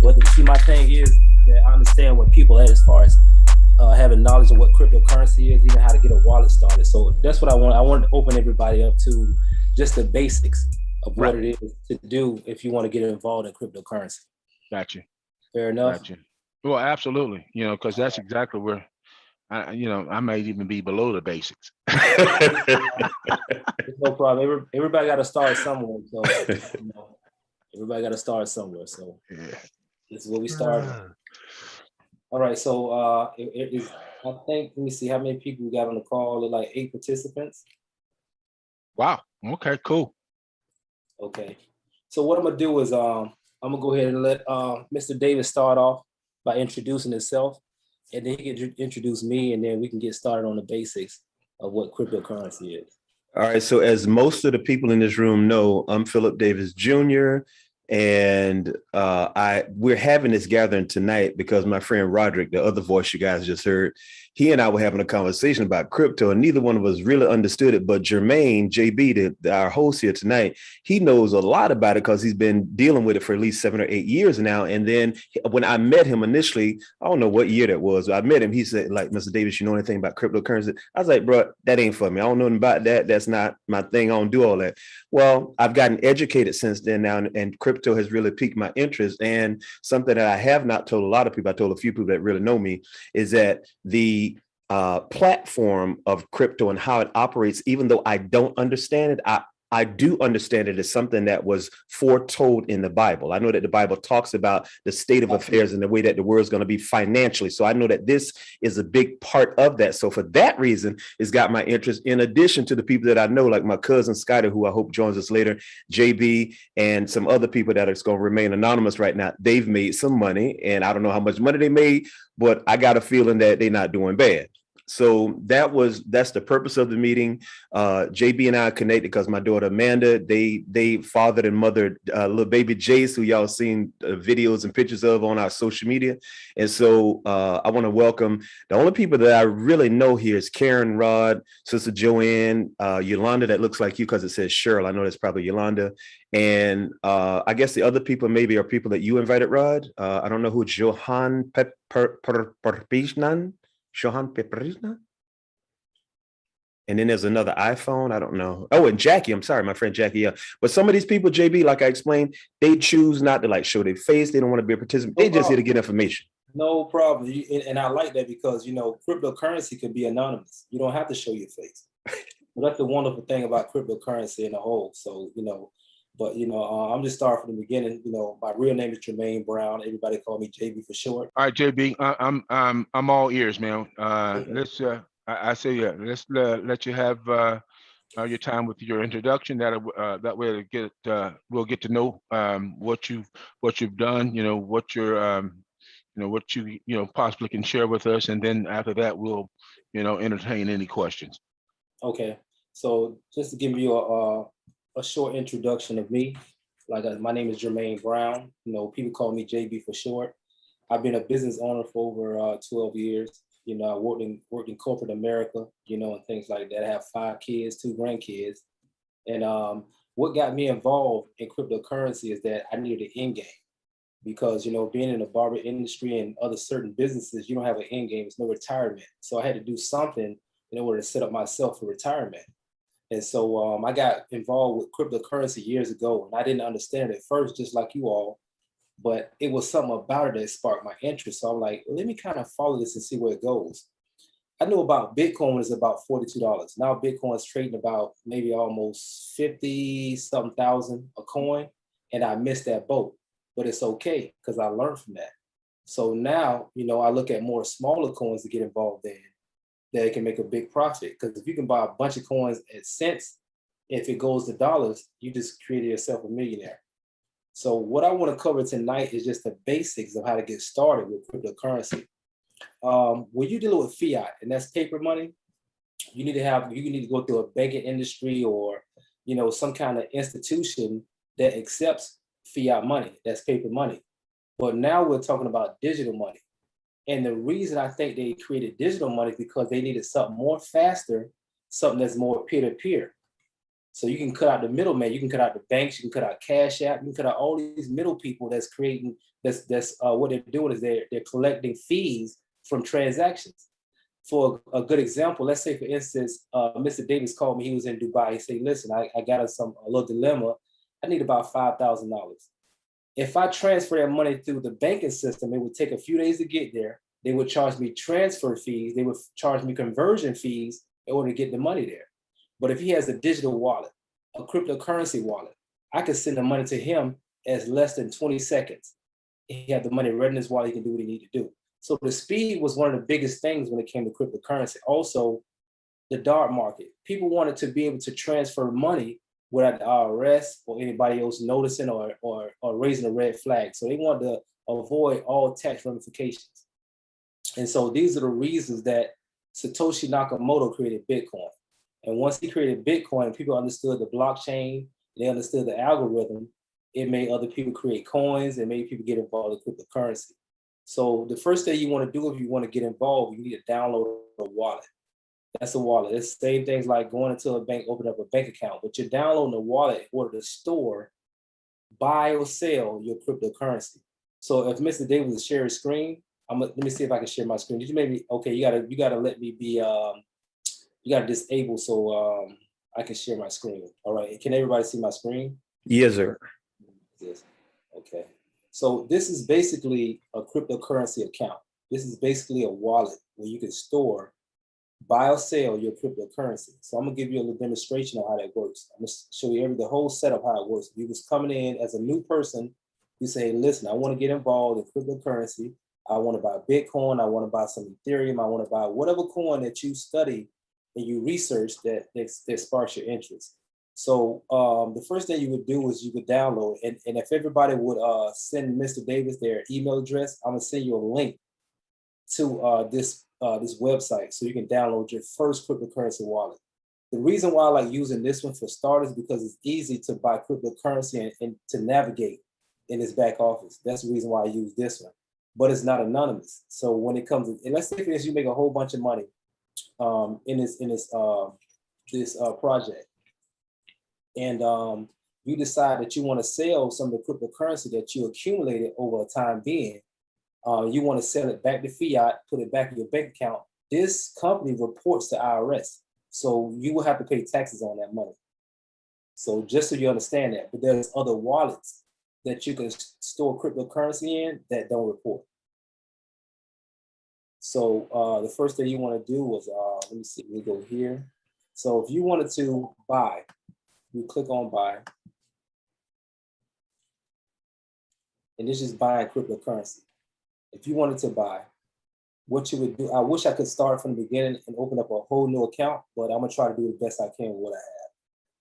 But my thing is that I understand what people at as far as having knowledge of what cryptocurrency is, even how to get a wallet started. So that's what I want. I want to open everybody up to just the basics of what Right. it is to do if you want to get involved in cryptocurrency. Gotcha. Fair enough. Gotcha. Well, absolutely. Because that's exactly where I might even be below the basics. No problem. Everybody got to start somewhere. So everybody got to start somewhere. So Yeah. this is where we started. All right. So it is. I think. Let me see how many people we got on the call. They're like 8 participants. Wow. Okay. Cool. Okay. So what I'm gonna do is I'm gonna go ahead and let Mr. Davis start off by introducing himself, and then he can introduce me, and then we can get started on the basics of what cryptocurrency is. All right. So as most of the people in this room know, I'm Philip Davis Jr. And we're having this gathering tonight because my friend Roderick, the other voice you guys just heard, he and I were having a conversation about crypto, and neither one of us really understood it. But Jermaine, JB, our host here tonight, he knows a lot about it because he's been dealing with it for at least 7 or 8 years now. And then when I met him initially, I don't know what year that was, I met him. He said, like, Mr. Davis, you know anything about cryptocurrency? I was like, bro, that ain't for me. I don't know anything about that. That's not my thing. I don't do all that. Well, I've gotten educated since then now, and crypto has really piqued my interest. And something that I have not told a lot of people, I told a few people that really know me, is that the platform of crypto and how it operates, even though I don't understand it, I do understand it as something that was foretold in the Bible. I know that the Bible talks about the state of affairs and the way that the world's going to be financially. So I know that this is a big part of that. So for that reason, it's got my interest, in addition to the people that I know, like my cousin Skyler, who I hope joins us later, JB, and some other people that are going to remain anonymous right now. They've made some money, and I don't know how much money they made, but I got a feeling that they're not doing bad. So that's the purpose of the meeting. JB and I connected because my daughter Amanda, they fathered and mothered little baby Jace, who y'all seen videos and pictures of on our social media. And so I want to welcome the only people that I really know here is Karen, Rod, Sister Joanne, Yolanda, that looks like you because it says Cheryl. I know that's probably Yolanda. And I guess the other people maybe are people that you invited, Rod. I don't know who Johan Perpishnan. Shohan Peperina. And then there's another iPhone. I don't know. Oh, and Jackie. I'm sorry, my friend Jackie. Yeah. But some of these people, JB, like I explained, they choose not to like show their face. They don't want to be a participant. They just here to get information. No problem. And I like that because, cryptocurrency can be anonymous. You don't have to show your face. That's the wonderful thing about cryptocurrency in a whole. So, but I'm just starting from the beginning. My real name is Jermaine Brown. Everybody call me JB for short. All right, JB, I'm all ears, man. Let's let you have your time with your introduction. That way we'll get to know what you've done. What you're what you possibly can share with us, and then after that we'll entertain any questions. Okay, so just to give you a short introduction of me. My name is Jermaine Brown. People call me JB for short. I've been a business owner for over 12 years. I worked in corporate America, and things like that. I have 5 kids, 2 grandkids. And what got me involved in cryptocurrency is that I needed an end game because, being in the barber industry and other certain businesses, you don't have an end game. It's no retirement. So I had to do something in order to set up myself for retirement. And so I got involved with cryptocurrency years ago, and I didn't understand it at first, just like you all, but it was something about it that sparked my interest. So I'm like, let me kind of follow this and see where it goes. I knew about Bitcoin is about $42. Now Bitcoin is trading about maybe almost 50-something thousand a coin, and I missed that boat, but it's okay because I learned from that. So now, I look at more smaller coins to get involved in, that it can make a big profit. Because if you can buy a bunch of coins at cents, if it goes to dollars, you just created yourself a millionaire. So what I want to cover tonight is just the basics of how to get started with cryptocurrency. When you're dealing with fiat, and that's paper money, you need to go through a banking industry or some kind of institution that accepts fiat money, that's paper money. But now we're talking about digital money. And the reason I think they created digital money is because they needed something more faster, something that's more peer-to-peer. So you can cut out the middleman, you can cut out the banks, you can cut out Cash App, you can cut out all these middle people that's creating, that's what they're doing is they're collecting fees from transactions. For a good example, let's say for instance, Mr. Davis called me, he was in Dubai. He said, listen, I got a little dilemma. I need about $5,000. If I transfer that money through the banking system, it would take a few days to get there. They would charge me transfer fees. They would charge me conversion fees in order to get the money there. But if he has a digital wallet, a cryptocurrency wallet, I can send the money to him as less than 20 seconds. He had the money right in his wallet, he can do what he need to do. So the speed was one of the biggest things when it came to cryptocurrency. Also, the dark market. People wanted to be able to transfer money without the IRS or anybody else noticing or raising a red flag. So they wanted to avoid all tax ramifications. And so these are the reasons that Satoshi Nakamoto created Bitcoin. And once he created Bitcoin, people understood the blockchain, they understood the algorithm. It made other people create coins, and made people get involved in cryptocurrency. So the first thing you want to do if you want to get involved, you need to download a wallet. That's a wallet. It's the same things like going into a bank, open up a bank account, but you're downloading a wallet in order to store, buy or sell your cryptocurrency. So if Mr. Davis will share his screen, let me see if I can share my screen. Did you maybe, okay, you gotta let me be, you gotta disable so I can share my screen. All right, can everybody see my screen? Yes, sir. Yes, okay. So this is basically a cryptocurrency account. This is basically a wallet where you can store, buy or sell your cryptocurrency. So I'm gonna give you a little demonstration of how that works. I'm gonna show you the whole setup how it works. If you was coming in as a new person, you say, listen, I want to get involved in cryptocurrency. I want to buy Bitcoin. I want to buy some Ethereum. I want to buy whatever coin that you study and you research that sparks your interest. So the first thing you would do is you would download, and if everybody would send Mr. Davis their email address, I'm gonna send you a link to this website so you can download your first cryptocurrency wallet. The reason why I like using this one for starters is because it's easy to buy cryptocurrency and to navigate in this back office. That's the reason why I use this one, but it's not anonymous. So when it comes to, and let's say for this, you make a whole bunch of money in this project, and you decide that you want to sell some of the cryptocurrency that you accumulated over a time being. You want to sell it back to fiat, put it back in your bank account. This company reports to IRS, so you will have to pay taxes on that money. So just so you understand that, but there's other wallets that you can store cryptocurrency in that don't report. So the first thing you want to do is, let me see, we go here. So if you wanted to buy, you click on buy. And this is buying cryptocurrency. If you wanted to buy, what you would do, I wish I could start from the beginning and open up a whole new account, but I'm gonna try to do the best I can with what I have.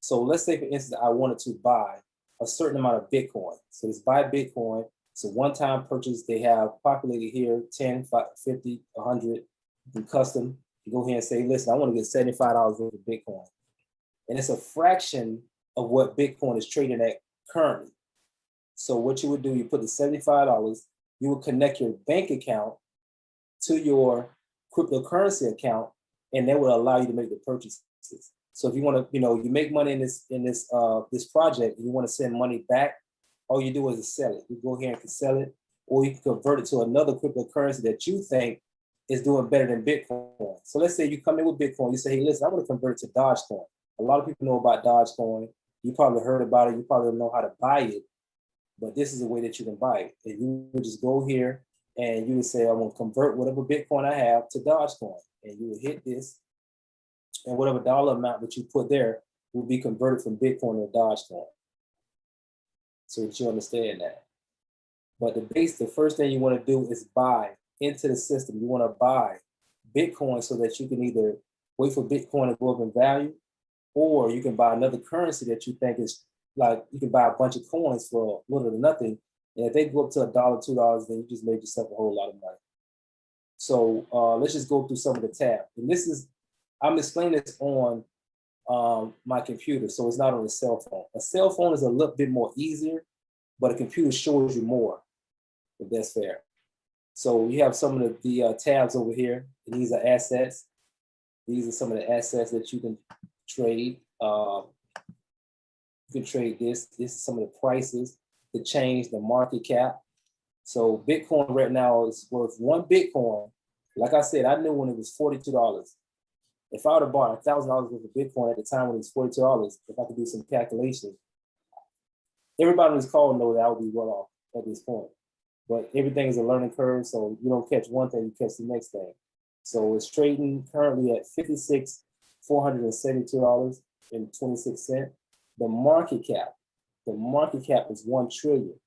So let's say for instance, I wanted to buy a certain amount of Bitcoin. So it's buy Bitcoin. It's a one-time purchase. They have populated here 10, 50, 100. You can custom. You go here and say, listen, I want to get $75 worth of Bitcoin. And it's a fraction of what Bitcoin is trading at currently. So what you would do, you put the $75, you would connect your bank account to your cryptocurrency account, and that will allow you to make the purchases. So if you want to, you make money in this project, and you want to send money back, all you do is sell it. You go here and can sell it, or you can convert it to another cryptocurrency that you think is doing better than Bitcoin. So let's say you come in with Bitcoin, you say, hey, listen, I want to convert it to Dogecoin. A lot of people know about Dogecoin. You probably heard about it. You probably don't know how to buy it, but this is a way that you can buy it. And you would just go here and you would say, I want to convert whatever Bitcoin I have to Dogecoin. And you would hit this, and whatever dollar amount that you put there will be converted from Bitcoin to Dogecoin. So that you understand that. But the first thing you want to do is buy into the system. You want to buy Bitcoin so that you can either wait for Bitcoin to go up in value, or you can buy another currency that you think is like, you can buy a bunch of coins for little to nothing. And if they go up to $1, $2, then you just made yourself a whole lot of money. So let's just go through some of the tabs. And I'm explaining this on my computer, so it's not on a cell phone. A cell phone is a little bit more easier, but a computer shows you more, if that's fair. So you have some of the tabs over here, and these are assets. These are some of the assets that you can trade. You can trade this. This is some of the prices, the change, the market cap. So Bitcoin right now is worth one Bitcoin. Like I said, I knew when it was $42. If I would have bought $1,000 worth of Bitcoin at the time when it was $42, if I could do some calculations, everybody on this call knows that I would be well off at this point. But everything is a learning curve, so you don't catch one thing, you catch the next thing. So it's trading currently at $56,472.26. The market cap is 1 trillion.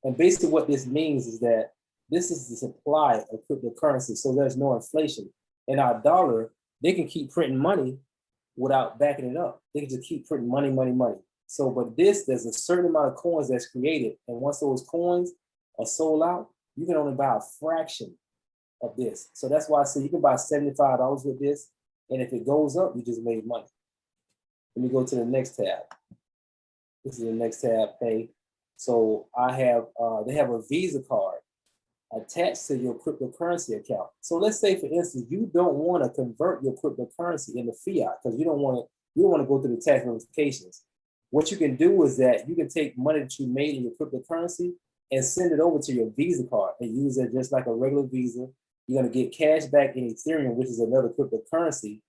And basically what this means is that this is the supply of cryptocurrency, so there's no inflation. And our dollar, they can keep printing money without backing it up. They can just keep printing money, money, money. So, but there's a certain amount of coins that's created. And once those coins are sold out, you can only buy a fraction of this. So that's why I say you can buy $75 with this. And if it goes up, you just made money. Let me go to the next tab. This is the next tab, pay. So I have, they have a Visa card attached to your cryptocurrency account. So let's say, for instance, you don't want to convert your cryptocurrency into fiat because you don't want to go through the tax ramifications. What you can do is that you can take money that you made in your cryptocurrency and send it over to your Visa card and use it just like a regular Visa. You're going to get cash back in Ethereum, which is another cryptocurrency,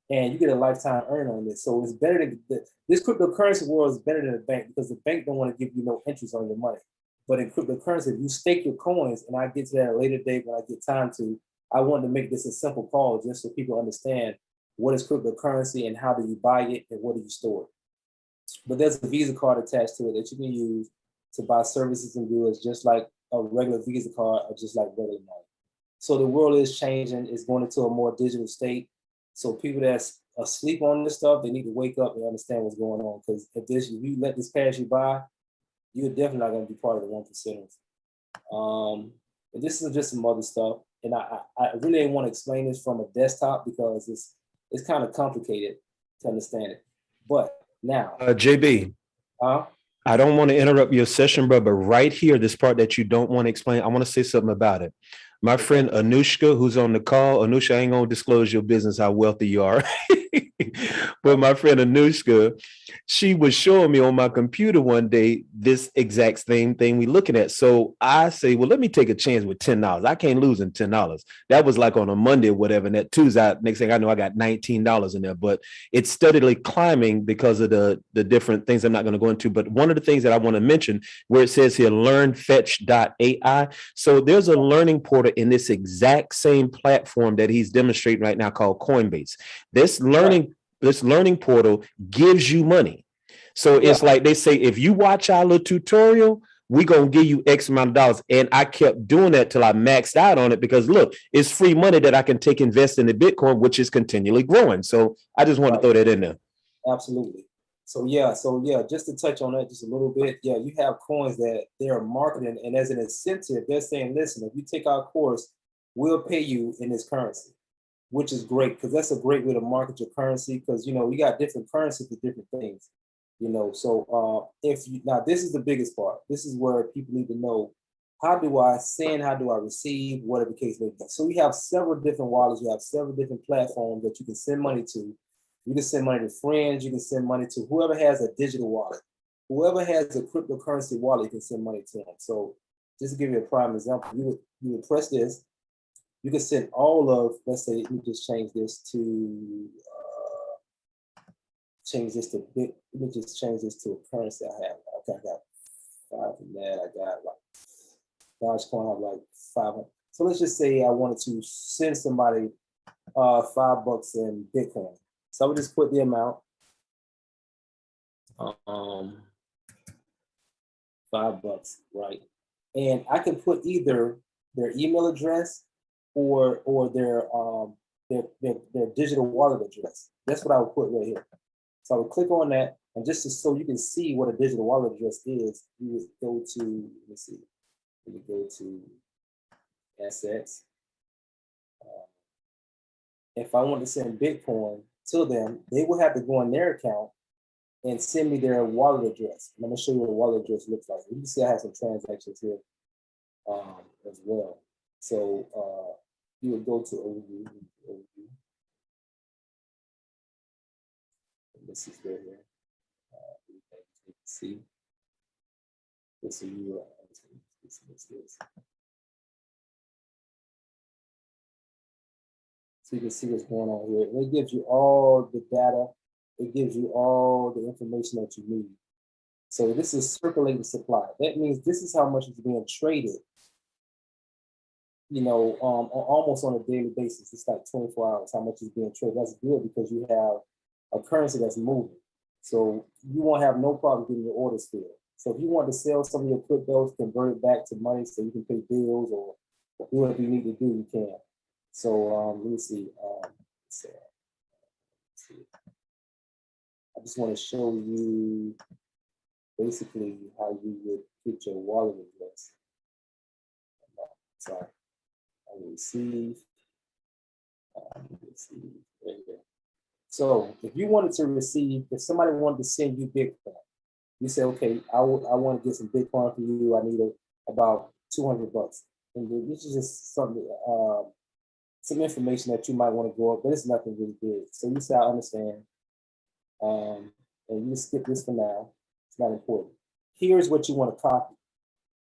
and you get a lifetime earn on this. So it's better than this cryptocurrency world is better than a bank because the bank don't want to give you no interest on your money. But in cryptocurrency, if you stake your coins, and I get to that at a later date when I get time to, I wanted to make this a simple call just so people understand what is cryptocurrency and how do you buy it and what do you store it. But there's a Visa card attached to it that you can use to buy services and goods just like a regular Visa card or just like regular money. So the world is changing. It's going into a more digital state. So people that's asleep on this stuff, they need to wake up and understand what's going on. Because if you let this pass you by, you're definitely not going to be part of the 1%ers. And this is just some other stuff. And I really didn't want to explain this from a desktop because it's kind of complicated to understand it. But now, JB, I don't want to interrupt your session, bro, but right here, this part that you don't want to explain, I want to say something about it. My friend Anushka, who's on the call, Anushka, I ain't gonna disclose your business, how wealthy you are. But my friend Anushka, she was showing me on my computer one day this exact same thing we looking at. So I say, well, let me take a chance with $10. I can't lose in $10. That was like on a Monday or whatever. And that Tuesday, next thing I know, I got $19 in there. But it's steadily climbing because of the different things I'm not going to go into. But one of the things that I want to mention where it says here, learnfetch.ai. So there's a learning portal in this exact same platform that he's demonstrating right now called Coinbase. This learning portal gives you money. So it's like they say, if you watch our little tutorial, we're going to give you X amount of dollars. And I kept doing that till I maxed out on it because look, it's free money that I can take invest in the Bitcoin, which is continually growing. So I just want to throw that in there. Absolutely. So just to touch on that just a little bit. Yeah, you have coins that they're marketing, and as an incentive, they're saying, listen, if you take our course, we'll pay you in this currency, which is great because that's a great way to market your currency because, you know, we got different currencies for different things, you know. So now this is the biggest part. This is where people need to know, how do I send, how do I receive, whatever the case may be. So we have several different wallets. You have several different platforms that you can send money to. You can send money to friends. You can send money to whoever has a digital wallet. Whoever has a cryptocurrency wallet, you can send money to them. So just to give you a prime example, you would press this. You can send all of, let's say, let me just change this to a currency I have. Okay, I got 5 from that. I got like Dogecoin, I have like 500. So let's just say I wanted to send somebody $5 in Bitcoin. So I would just put the amount, $5, right? And I can put either their email address or their digital wallet address. That's what I would put right here. So I would click on that, and just so you can see what a digital wallet address is, you would go to, let's see, let me go to assets. If I want to send Bitcoin to them, they will have to go on their account and send me their wallet address. And I'm gonna show you what a wallet address looks like. You can see I have some transactions here as well. So you would go to overview. This is right here. See. This is you. What's this? So you can see what's going on here. And it gives you all the data. It gives you all the information that you need. So this is circulating supply. That means this is how much is being traded, you know, almost on a daily basis. It's like 24 hours, how much is being traded. That's good because you have a currency that's moving. So you won't have no problem getting your orders filled. So if you want to sell some of your cryptos, convert it back to money so you can pay bills or do whatever you need to do, you can. So let me see. Let's see. I just want to show you basically how you would get your wallet address. Sorry. I will receive. There you go. So if you wanted to receive, if somebody wanted to send you Bitcoin, you say, okay, I want to get some Bitcoin for you. I need about $200. And this is just something, some information that you might want to go up, but it's nothing really big. So you say, I understand. And you skip this for now. It's not important. Here's what you want to copy.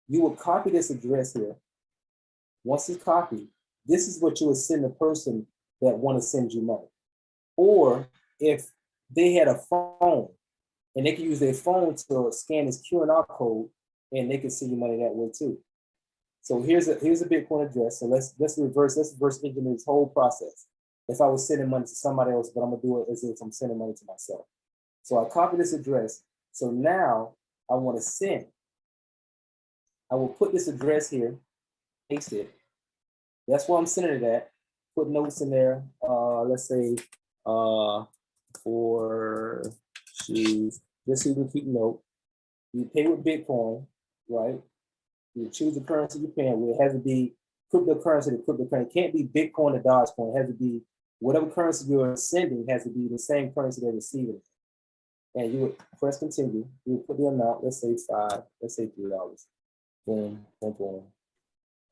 You will copy this address here. Once it's copied, this is what you would send the person that want to send you money. Or if they had a phone and they can use their phone to scan this QR code and they can send you money that way too. So here's a Bitcoin address. So let's reverse engineer this whole process. If I was sending money to somebody else, but I'm gonna do it as if I'm sending money to myself. So I copy this address. So now I want to send. I will put this address here, paste it. That's where I'm sending it at. Put notes in there. Let's say for shoes, just so you can keep note. You pay with Bitcoin, right? You choose the currency you're paying with. It has to be cryptocurrency to cryptocurrency. It can't be Bitcoin to Dogecoin. It has to be whatever currency you're sending has to be the same currency they're receiving. And you would press continue. You would put the amount, let's say $5, let's say $3. Boom, boom,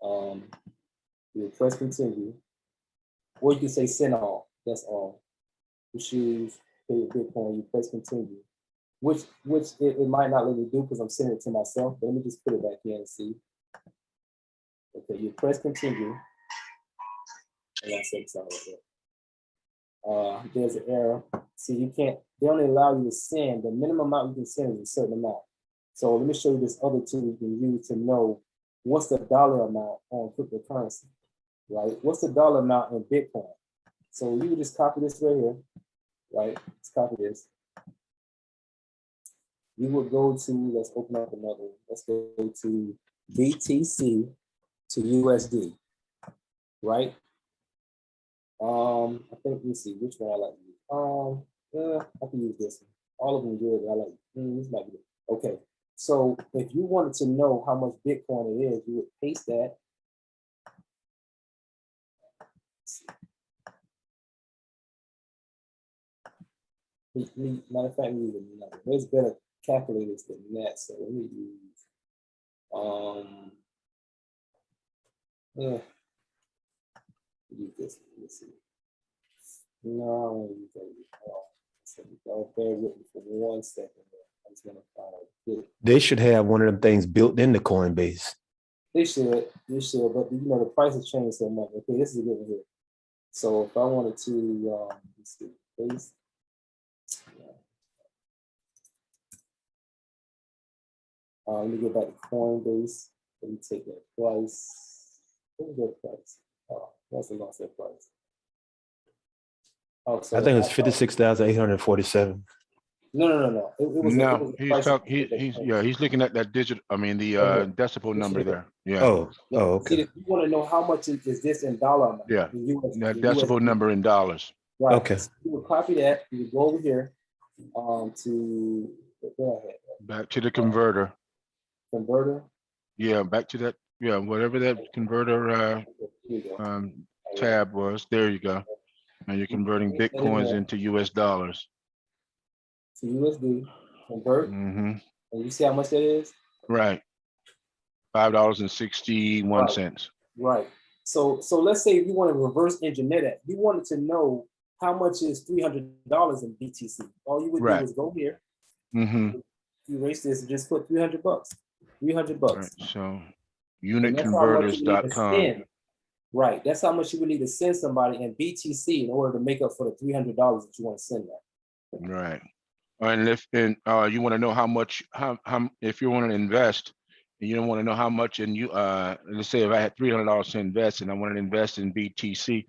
boom. You would press continue. Or you can say send all. That's all. You choose pay with Bitcoin, you press continue. Which it might not let me do because I'm sending it to myself, but let me just put it back in and see. Okay, you press continue. And I said something like that. There's an error. See, you can't, they only allow you to send, the minimum amount you can send is a certain amount. So let me show you this other tool you can use to know what's the dollar amount on cryptocurrency, right? What's the dollar amount in Bitcoin? So you would just copy this right here, right? Let's copy this. You would go to, let's open up another, let's go to BTC to USD, right? I think, let me see, which one I like to use. I can use this one. All of them good, but I like, this might be good. Okay, so if you wanted to know how much Bitcoin it is, you would paste that. Matter of fact, we use another. There's better calculators than that, so let me use this. Let's see. No, I don't want to use that. So bear with me for 1 second. I just want to find it. They should have one of them things built into Coinbase. They should, but you know the price has changed so much. Okay, this is a good one here. So if I wanted to, let's see, paste. Let me get back to Coinbase. Let me take that price. What was that price? Oh, that's a loss of price. Oh, so I think it's 56,847. No. It was No, a price. he's looking at that digital, I mean, the decimal number there. Yeah. Oh, okay. See, you want to know how much is this in dollar amount? Yeah, in that decimal number in dollars. Right. Okay. So you would copy that. You would go over here to go ahead. Back to the converter. Converter. Yeah, back to that. Yeah, whatever that converter tab was. There you go. And you're converting Bitcoins into US dollars. To USD, convert. Mm-hmm. And you see how much that is? Right. $5.61. Right. So let's say if you want to reverse engineer that, you wanted to know how much is $300 in BTC. All you would do is go here, erase this and just put $300. $300. All right, so And that's how much you need to unitconverters.com. send. Right. That's how much you would need to send somebody in BTC in order to make up for the $300 that you want to send them. Right. And if you want to know how much, how if you want to invest, and you don't want to know how much, and you let's say if I had $300 to invest and I wanted to invest in BTC,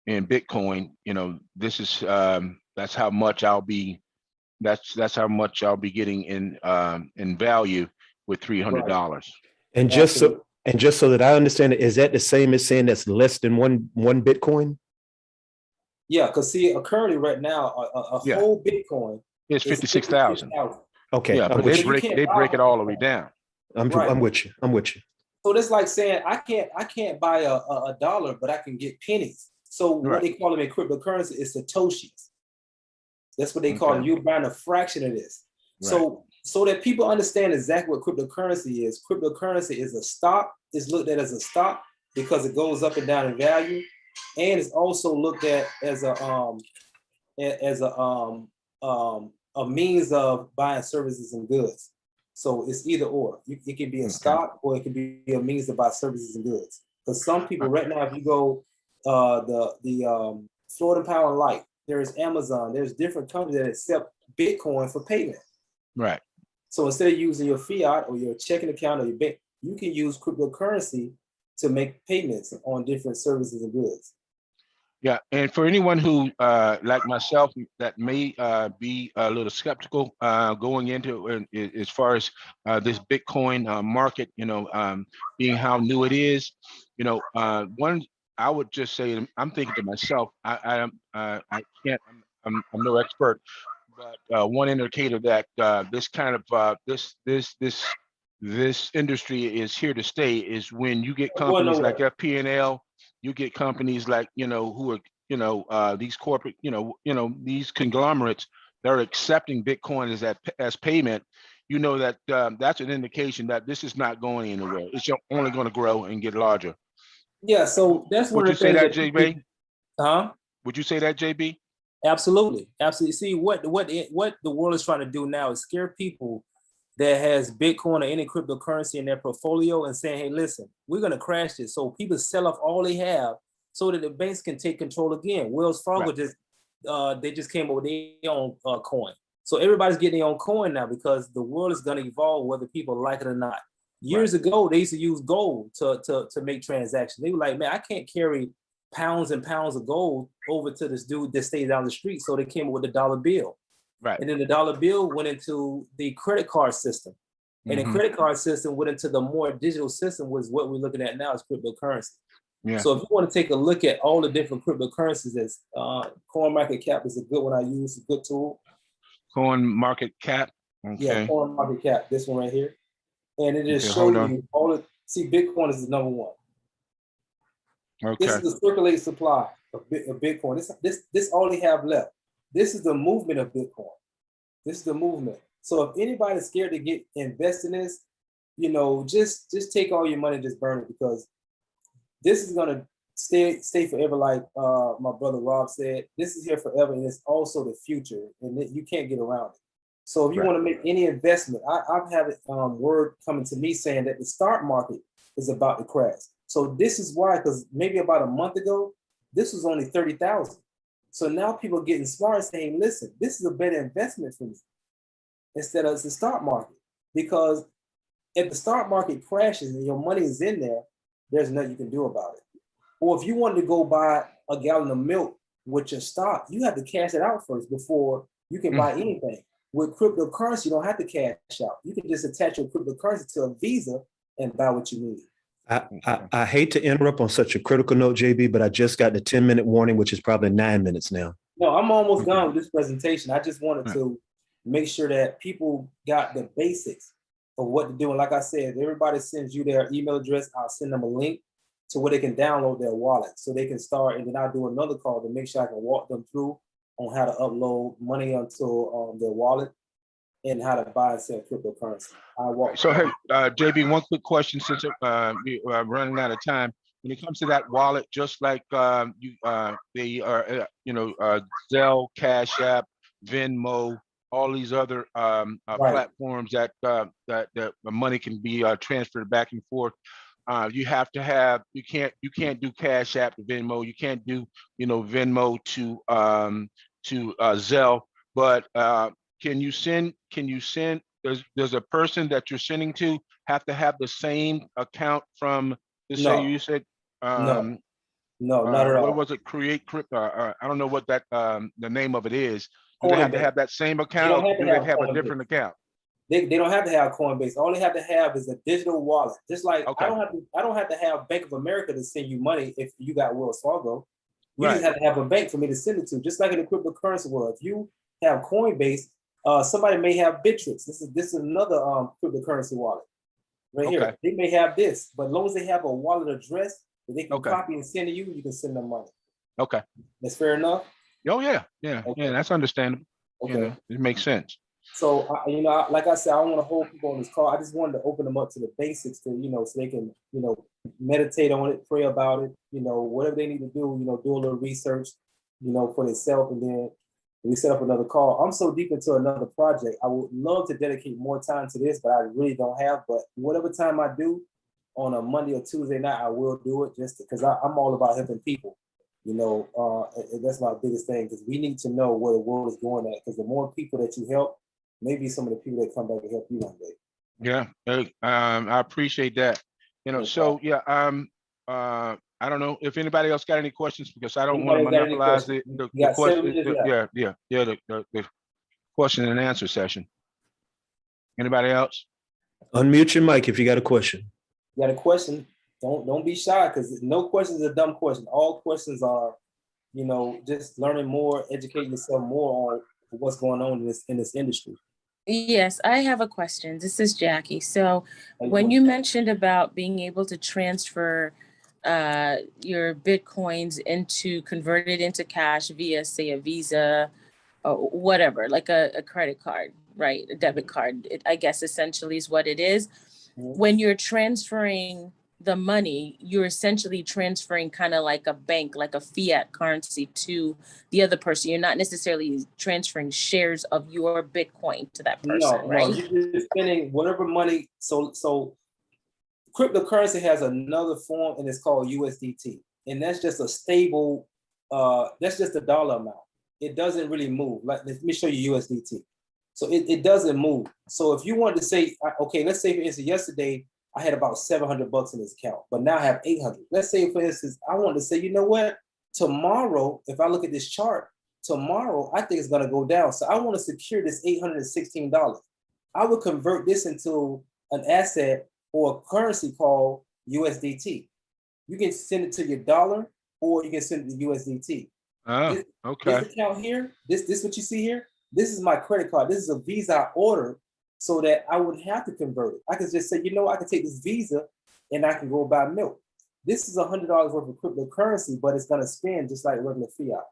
in Bitcoin, you know, this is that's how much I'll be. That's how much I'll be getting in value with $300. And just so that I understand it, is that the same as saying that's less than one Bitcoin? Yeah, because see, currently right now, a Yeah. whole Bitcoin It's is 56,000. Okay, Yeah, I'm but with they you. break it all the way down. Right. I'm with you. I'm with you. So that's like saying I can't buy a dollar, but I can get pennies. So what Right. they call them in cryptocurrency is satoshis. That's what they call Okay. them. You're buying a fraction of this. So that people understand exactly what cryptocurrency is. Cryptocurrency is a stock. It's looked at as a stock because it goes up and down in value, and it's also looked at as a means of buying services and goods. So it's either or. It can be a stock or it can be a means to buy services and goods. Because some people right now, if you go the Florida Power and Light, there's Amazon, there's different companies that accept Bitcoin for payment. Right. So instead of using your fiat or your checking account or your bank, you can use cryptocurrency to make payments on different services and goods. Yeah, and for anyone who, like myself, that may be a little skeptical going into as far as this Bitcoin market, you know, being how new it is, you know, one, I would just say, I'm thinking to myself, I can't, I'm no expert, but one indicator that this kind of this industry is here to stay is when you get companies like FP&L. You get companies like, you know, who are, you know, these corporate, you know, these conglomerates that are accepting Bitcoin as payment. You know that that's an indication that this is not going anywhere. It's only going to grow and get larger. Yeah, so that's one Would of the you say things that, JB? Huh? Would you say that, JB? Absolutely, absolutely. See, what the world is trying to do now is scare people that has Bitcoin or any cryptocurrency in their portfolio and saying, hey, listen, we're going to crash this. So people sell off all they have so that the banks can take control again. Wells Fargo they just came up with their own coin. So everybody's getting their own coin now because the world is going to evolve whether people like it or not. Years ago, they used to use gold to make transactions. They were like, man, I can't carry pounds and pounds of gold over to this dude that stays down the street. So they came up with the dollar bill. Right. And then the dollar bill went into the credit card system. And the credit card system went into the more digital system, was what we're looking at now is cryptocurrency. Yeah. So if you want to take a look at all the different cryptocurrencies, as CoinMarketCap is a good one I use, a good tool. CoinMarketCap. Okay. Yeah, CoinMarketCap, this one right here. And it just shows you all the, see, Bitcoin is the number one. Okay. This is the circulating supply of Bitcoin. This all they have left. This is the movement of Bitcoin. This is the movement. So if anybody's scared to get invest in this, you know, just take all your money and just burn it, because this is gonna stay forever. Like my brother Rob said, this is here forever, and it's also the future, and you can't get around it. So if you want to make any investment, I've had word coming to me saying that the stock market is about to crash. So this is why, because maybe about a month ago, this was only 30,000. So now people are getting smart, saying, listen, this is a better investment for me instead of the stock market. Because if the stock market crashes and your money is in there, there's nothing you can do about it. Or if you wanted to go buy a gallon of milk with your stock, you have to cash it out first before you can buy anything. With cryptocurrency, you don't have to cash out. You can just attach your cryptocurrency to a Visa and buy what you need. I hate to interrupt on such a critical note, JB, but I just got the 10-minute warning, which is probably 9 minutes now. No, I'm almost done with this presentation. I just wanted to make sure that people got the basics of what to do. And like I said, if everybody sends you their email address, I'll send them a link to where they can download their wallet so they can start. And then I'll do another call to make sure I can walk them through on how to upload money onto their wallet and how to buy and sell cryptocurrency. So, hey, JB, one quick question since we're running out of time. When it comes to that wallet, just like they are, Zelle, Cash App, Venmo, all these other Right. platforms that the money can be transferred back and forth. You have to have, you can't do Cash App to Venmo. You can't do, Venmo to Zelle. But can you send? Does a person that you're sending to have to have the same account from? Let's say No, you said no, no, not at what all. was it? Create Crypto. I don't know what that the name of it is. Do they have to Coinbase. have that same They account, don't or have to do they have have a Coinbase. different account? They don't have to have Coinbase. All they have to have is a digital wallet. Just like Okay. I don't have to have Bank of America to send you money if you got Wells Fargo. You just Right. have to have a bank for me to send it to. Just like in the cryptocurrency world, if you have Coinbase, somebody may have Bittrex. This is another cryptocurrency wallet right Okay. here. They may have this, but as long as they have a wallet address that they can Okay. copy and send to you, you can send them money. Okay. That's fair enough. Oh yeah. Yeah. Okay. Yeah. That's understandable. Okay. It makes sense. So, like I said, I don't want to hold people on this call. I just wanted to open them up to the basics to, so they can, meditate on it, pray about it, whatever they need to do, do a little research, for themselves. And then we set up another call. I'm so deep into another project. I would love to dedicate more time to this, but I really don't have. But whatever time I do on a Monday or Tuesday night, I will do it just because I'm all about helping people. And that's my biggest thing because we need to know where the world is going at. Because the more people that you help, maybe some of the people that come back and help you one day. Yeah. I appreciate that. So yeah. I don't know if anybody else got any questions because I don't want to monopolize the question. The question and answer session. Anybody else? Unmute your mic if you got a question. You got a question? Don't be shy because no question is a dumb question. All questions are, just learning more, educating yourself more on what's going on in this industry. Yes, I have a question. This is Jackie. So when you mentioned about being able to transfer your Bitcoins converted into cash via, say, a Visa or whatever, like a credit card, right? A debit card, I guess essentially is what it is. Mm-hmm. When you're transferring the money, you're essentially transferring kind of like a bank, like a fiat currency to the other person. You're not necessarily transferring shares of your Bitcoin to that person, right? No, you're just spending whatever money. So cryptocurrency has another form and it's called USDT. And that's just a stable, that's just a dollar amount. It doesn't really move. Let me show you USDT. So it doesn't move. So if you wanted to say, okay, let's say for instance, yesterday, I had about $700 in this account, but now I have 800. Let's say, for instance, I want to say, you know what? Tomorrow, if I look at this chart, tomorrow I think it's going to go down. So I want to secure this $816. I would convert this into an asset or a currency called USDT. You can send it to your dollar, or you can send it to USDT. Oh, okay. This account here, this what you see here. This is my credit card. This is a Visa order. So that I wouldn't have to convert it. I could just say, I can take this Visa and I can go buy milk. This is $100 worth of cryptocurrency, but it's going to spend just like regular fiat.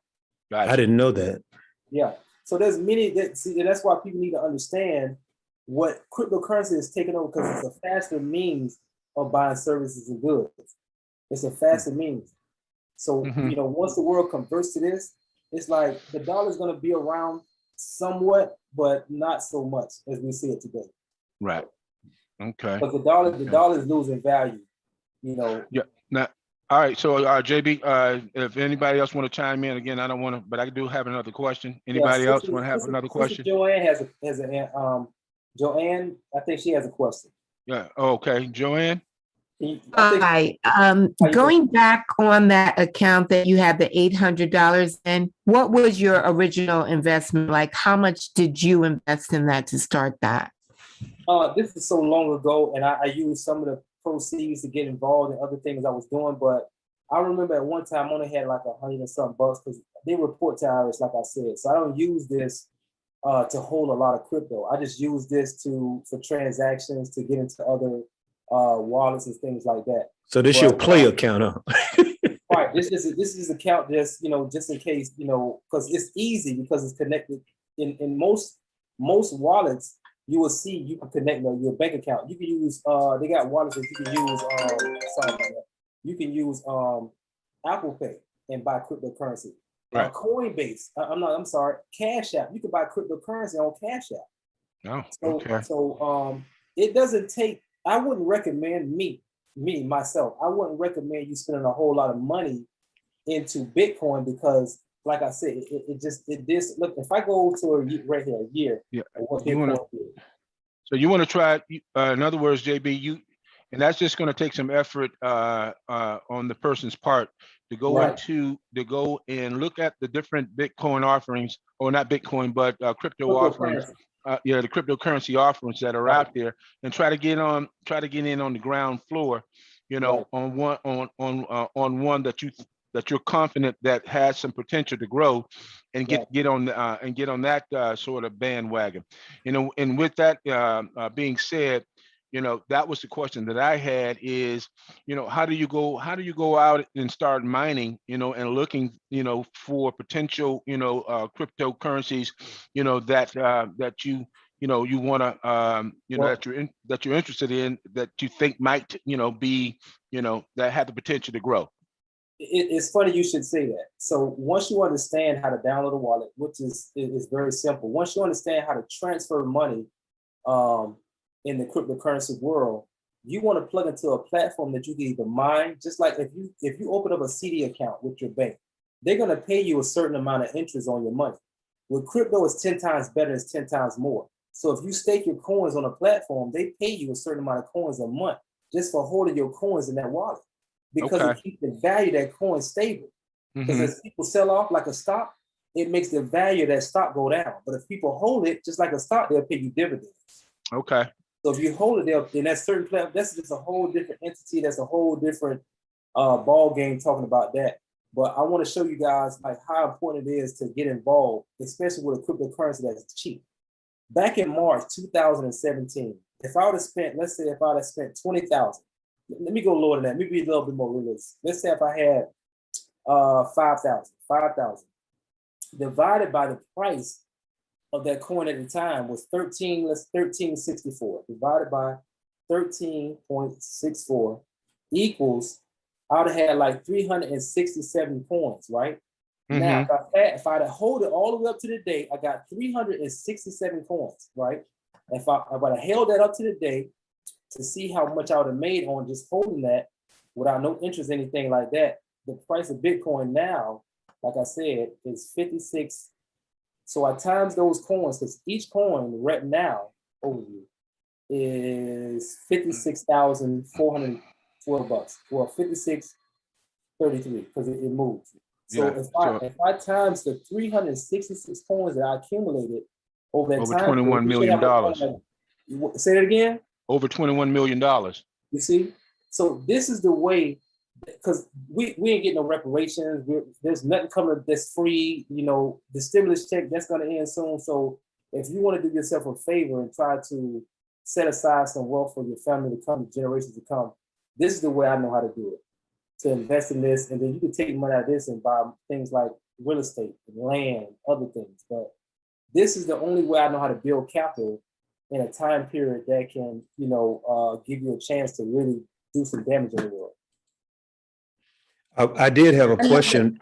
Gotcha. I didn't know that. Yeah. So there's many and that's why people need to understand what cryptocurrency is taking over because it's a faster means of buying services and goods. It's a faster means. So, once the world converts to this, it's like the dollar is going to be around somewhat, but not so much as we see it today. Right. Okay. But the dollar is losing value. Yeah. Now, all right. So, JB, if anybody else want to chime in again, I don't want to, but I do have another question. Anybody else want to have another question? Joanne has a Joanne. I think she has a question. Yeah. Okay, Joanne. Hi. Going back on that account that you had the $800 in, what was your original investment? Like, how much did you invest in that to start that? This is so long ago, and I used some of the proceeds to get involved in other things I was doing. But I remember at one time I only had like $100 and something bucks because they report to IRS, like I said. So I don't use this to hold a lot of crypto. I just use this for transactions to get into other wallets and things like that. So this your play account, huh? Right. This is account just just in case because it's easy because it's connected in most wallets. You will see you can connect your bank account. You can use they got wallets that you can use you can use Apple Pay and buy cryptocurrency. Right. Coinbase. I'm sorry, Cash App. You can buy cryptocurrency on Cash App. Oh, So, okay. it doesn't take. I wouldn't recommend myself. I wouldn't recommend you spending a whole lot of money into Bitcoin because, like I said, look. If I go to right here a year, Yeah. of what You Bitcoin wanna- So you want to try, in other words, JB, and that's just going to take some effort on the person's part to go Right. to go and look at the different Bitcoin offerings, or not Bitcoin, but crypto offerings. cryptocurrency. The cryptocurrency offerings that are Right. out there, and try to get in on the ground floor, Right. on one that you're confident that has some potential to grow, and Right. get on that sort of bandwagon. And with that being said, that was the question that I had is, how do you go out and start mining, and looking, for potential, cryptocurrencies, that you want to, Well, that you're interested in, that you think might, be, that have the potential to grow. it's funny you should say that. So once you understand how to download a wallet, which is very simple. Once you understand how to transfer money in the cryptocurrency world, you want to plug into a platform that you can either mine, just like if you open up a CD account with your bank, they're going to pay you a certain amount of interest on your money. With crypto, it's 10 times better, it's 10 times more. So if you stake your coins on a platform, they pay you a certain amount of coins a month just for holding your coins in that wallet, because Okay. it keeps the value of that coin stable. Because Mhm. as people sell off like a stock, it makes the value of that stock go down. But if people hold it just like a stock, they'll pay you dividends. Okay. So if you hold it there in that certain platform, that's just a whole different entity. That's a whole different ball game talking about that. But I want to show you guys like how important it is to get involved, especially with a cryptocurrency that's cheap. Back in March 2017, if I would have spent, let's say if I would have spent 20,000, let me go lower than that, maybe a little bit more realistic. Let's say if I had 5,000 divided by the price of that coin at the time was 1364 divided by 13.64 equals, I would have had like 367 coins, right? Now, if I'd hold it all the way up to the day, I got 367 coins, right? If I would have held that up to the day to see how much I would have made on just holding that without no interest, anything like that, the price of Bitcoin now, like I said, is 56. So I times those coins, because each coin right now is $56,412. Well, 56.33 because it moves. So Yeah, if I times the 366 coins that I accumulated over that over time, $21 million. Say that again. Over $21 million. You see, so this is the way, because we ain't getting no reparations. There's nothing coming that's free. The stimulus check that's going to end soon. So if you want to do yourself a favor and try to set aside some wealth for your family to come, generations to come, this is the way I know how to do it. To invest in this, and then you can take money out of this and buy things like real estate, land, other things. But this is the only way I know how to build capital in a time period that can, give you a chance to really do some damage in the world. I did have a question.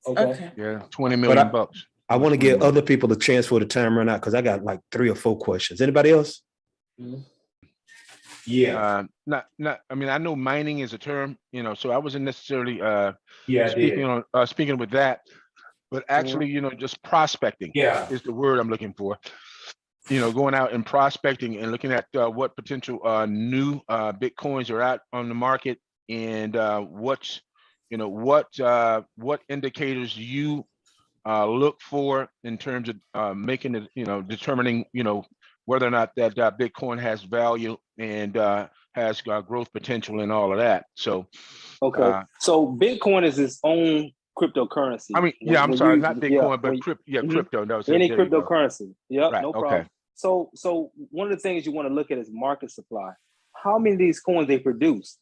Okay. Yeah, 20 million bucks. I want to give other people a chance for the time run out because I got like 3 or 4 questions. Anybody else? Mm-hmm. Yeah. I mean, I know mining is a term, so I wasn't necessarily speaking with that, but actually, just prospecting is the word I'm looking for. Going out and prospecting and looking at what potential new Bitcoins are out on the market, and what indicators you look for in terms of making it, determining, whether or not that Bitcoin has value and has growth potential and all of that. So, So Bitcoin is its own cryptocurrency. I mean, I'm sorry, not Bitcoin, but crypto. No, any cryptocurrency. Yep, right, no problem. So one of the things you want to look at is market supply. How many of these coins they produce?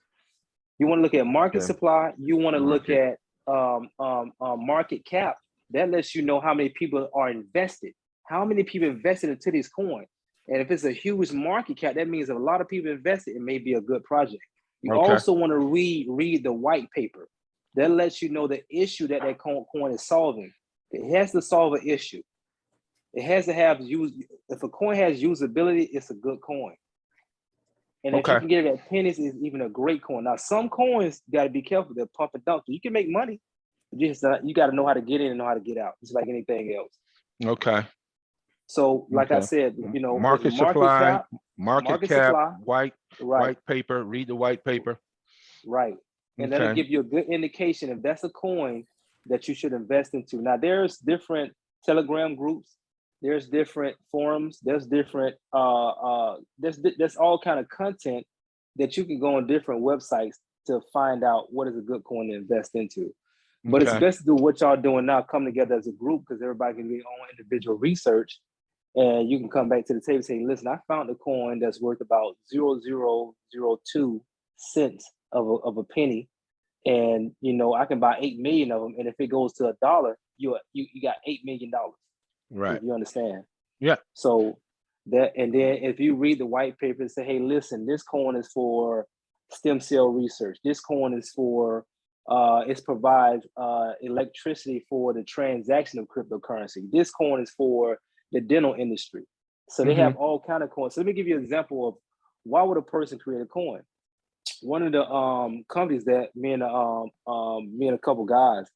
You want to look at market supply. You want to look at market cap. That lets you know how many people are invested. How many people invested into these coins? And if it's a huge market cap, that means if a lot of people invested, it may be a good project. You also want to read the white paper. That lets you know the issue that coin is solving. It has to solve an issue. It has to have if a coin has usability, it's a good coin. And if you Okay. can get it at pennies, it's even a great coin. Now, some coins got to be careful. They're pump and dump. You can make money. You got to know how to get in and know how to get out. It's like anything else. Okay. So, like I Okay. said, you know, with Market supply, market cap, supply, white right, paper, read the white paper. right. And that'll Okay. give you a good indication if that's a coin that you should invest into. Now, there's different Telegram groups. There's different forums. There's different, there's all kind of content that you can go on different websites to find out what is a good coin to invest into. But it's Okay. best to do what y'all doing now, come together as a group, because everybody can do their own individual research. And you can come back to the table and say, listen, I found a coin that's worth about 0.0002 cents of a penny. And, you know, I can buy 8 million of them. And if it goes to $1, you got $8 million. Right. If you understand? Yeah. So that, and then if you read the white paper and say, hey, listen, this coin is for stem cell research. This coin is for, it provides electricity for the transaction of cryptocurrency. This coin is for the dental industry. So they have all kind of coins. So let me give you an example of why would a person create a coin? One of the companies that me and a couple guys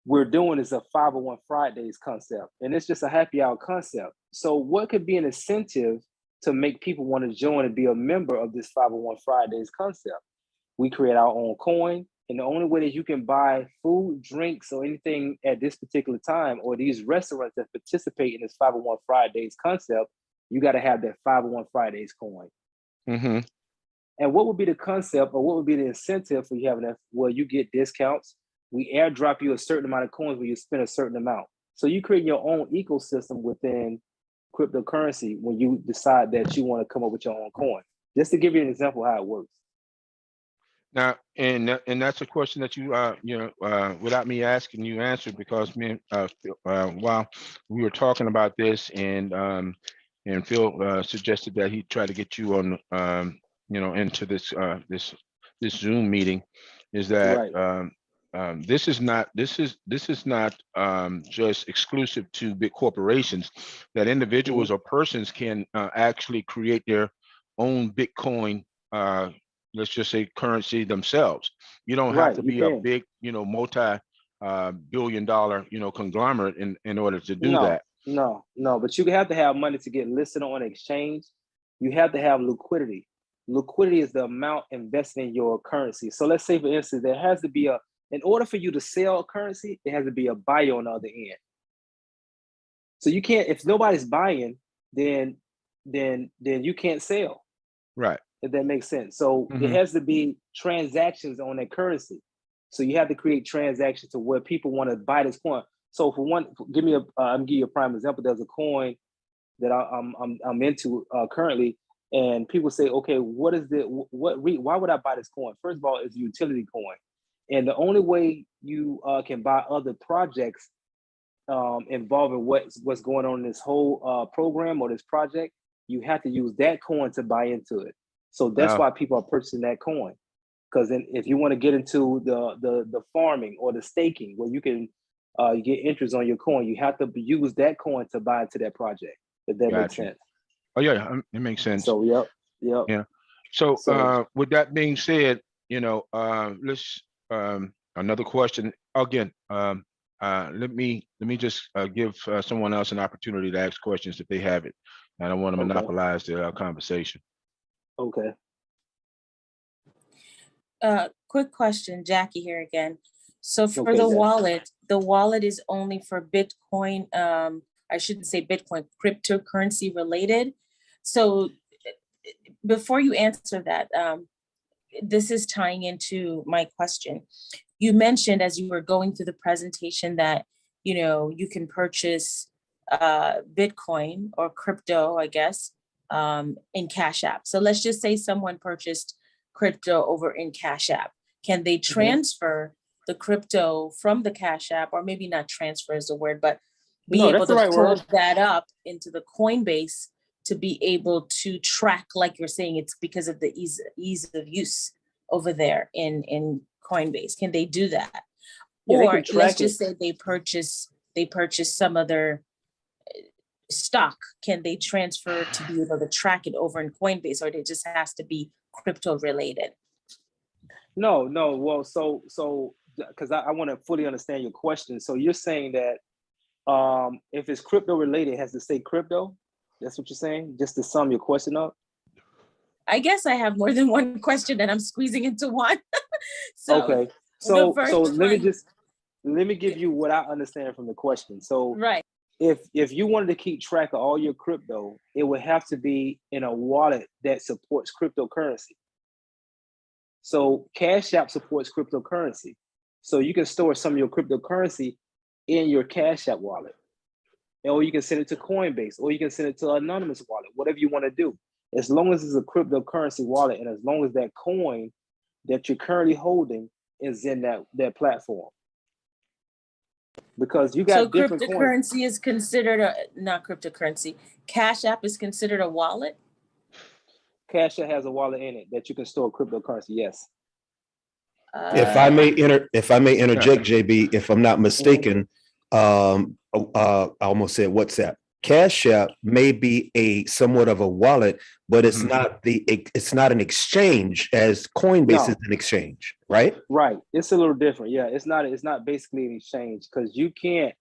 we're doing is a 501 Fridays concept, and it's just a happy hour concept. So what could be an incentive to make people want to join and be a member of this 501 Fridays concept? We create our own coin, and the only way that you can buy food, drinks, or anything at this particular time, or these restaurants that participate in this 501 Fridays concept, you got to have that 501 Fridays coin. Mm-hmm. And what would be the concept, or what would be the incentive for you having that? Well, you get discounts. We airdrop you a certain amount of coins when you spend a certain amount. So you create your own ecosystem within cryptocurrency when you decide that you want to come up with your own coin. Just to give you an example of how it works. Now, and that's a question that you without me asking, you answered, because while we were talking about this, and Phil suggested that he tried to get you on into this Zoom meeting, is that Right. this is not just exclusive to big corporations, that individuals or persons can actually create their own Bitcoin, let's just say currency themselves. You don't have to be a big, multi-billion dollar, conglomerate in order to do that. No, but you have to have money to get listed on an exchange. You have to have liquidity. Liquidity is the amount invested in your currency. So let's say, for instance, there has to be in order for you to sell a currency, it has to be a buyer on the other end. So you can't, if nobody's buying, then you can't sell. Right. If that makes sense. So it has to be transactions on that currency. So you have to create transactions to where people want to buy this coin. So for one, I'll give you a prime example. There's a coin that I'm into currently, and people say, okay, why would I buy this coin? First of all, it's a utility coin. And the only way you can buy other projects involving what's going on in this whole program or this project, you have to use that coin to buy into it. So that's why people are purchasing that coin. Because then if you want to get into the farming or the staking, where you can get interest on your coin, you have to use that coin to buy into that project, if that makes sense. Oh yeah, it makes sense. So yep. Yeah. So with that being said, let's another question again. Let me just give someone else an opportunity to ask questions if they have it. I don't want to monopolize the conversation. Okay. Quick question, Jackie here again. So for the wallet is only for Bitcoin. I shouldn't say Bitcoin, cryptocurrency related. So before you answer that, this is tying into my question. You mentioned as you were going through the presentation that, you can purchase Bitcoin or crypto, I guess, in Cash App. So let's just say someone purchased crypto over in Cash App. Can they transfer the crypto from the Cash App, or maybe not transfer is the word, but be able to hold that up into the Coinbase to be able to track, like you're saying, it's because of the ease of use over there in Coinbase. Can they do that? Yeah, or let's just say they purchase they purchase some other stock, can they transfer to be able to track it over in Coinbase, or it just has to be crypto related? No, no. Well, so because I want to fully understand your question. So you're saying that if it's crypto related, it has to say crypto? That's what you're saying? Just to sum your question up? I guess I have more than one question and I'm squeezing into one. So Okay. the first So let me one- give you what I understand from the question. So right. if you wanted to keep track of all your crypto, it would have to be in a wallet that supports cryptocurrency. So Cash App supports cryptocurrency. So you can store some of your cryptocurrency in your Cash App wallet. Or you can send it to Coinbase, or you can send it to anonymous wallet, whatever you want to do. As long as it's a cryptocurrency wallet, and as long as that coin that you're currently holding is in that platform. Because you got So different coins. cryptocurrency is considered not cryptocurrency. Cash App is considered a wallet? Cash App has a wallet in it that you can store cryptocurrency, yes. If I may interject, JB, if I'm not mistaken, I almost said WhatsApp. Cash App may be a somewhat of a wallet, but it's not an exchange as Coinbase is an exchange, right? Right. It's a little different. Yeah, it's not basically an exchange, because you can't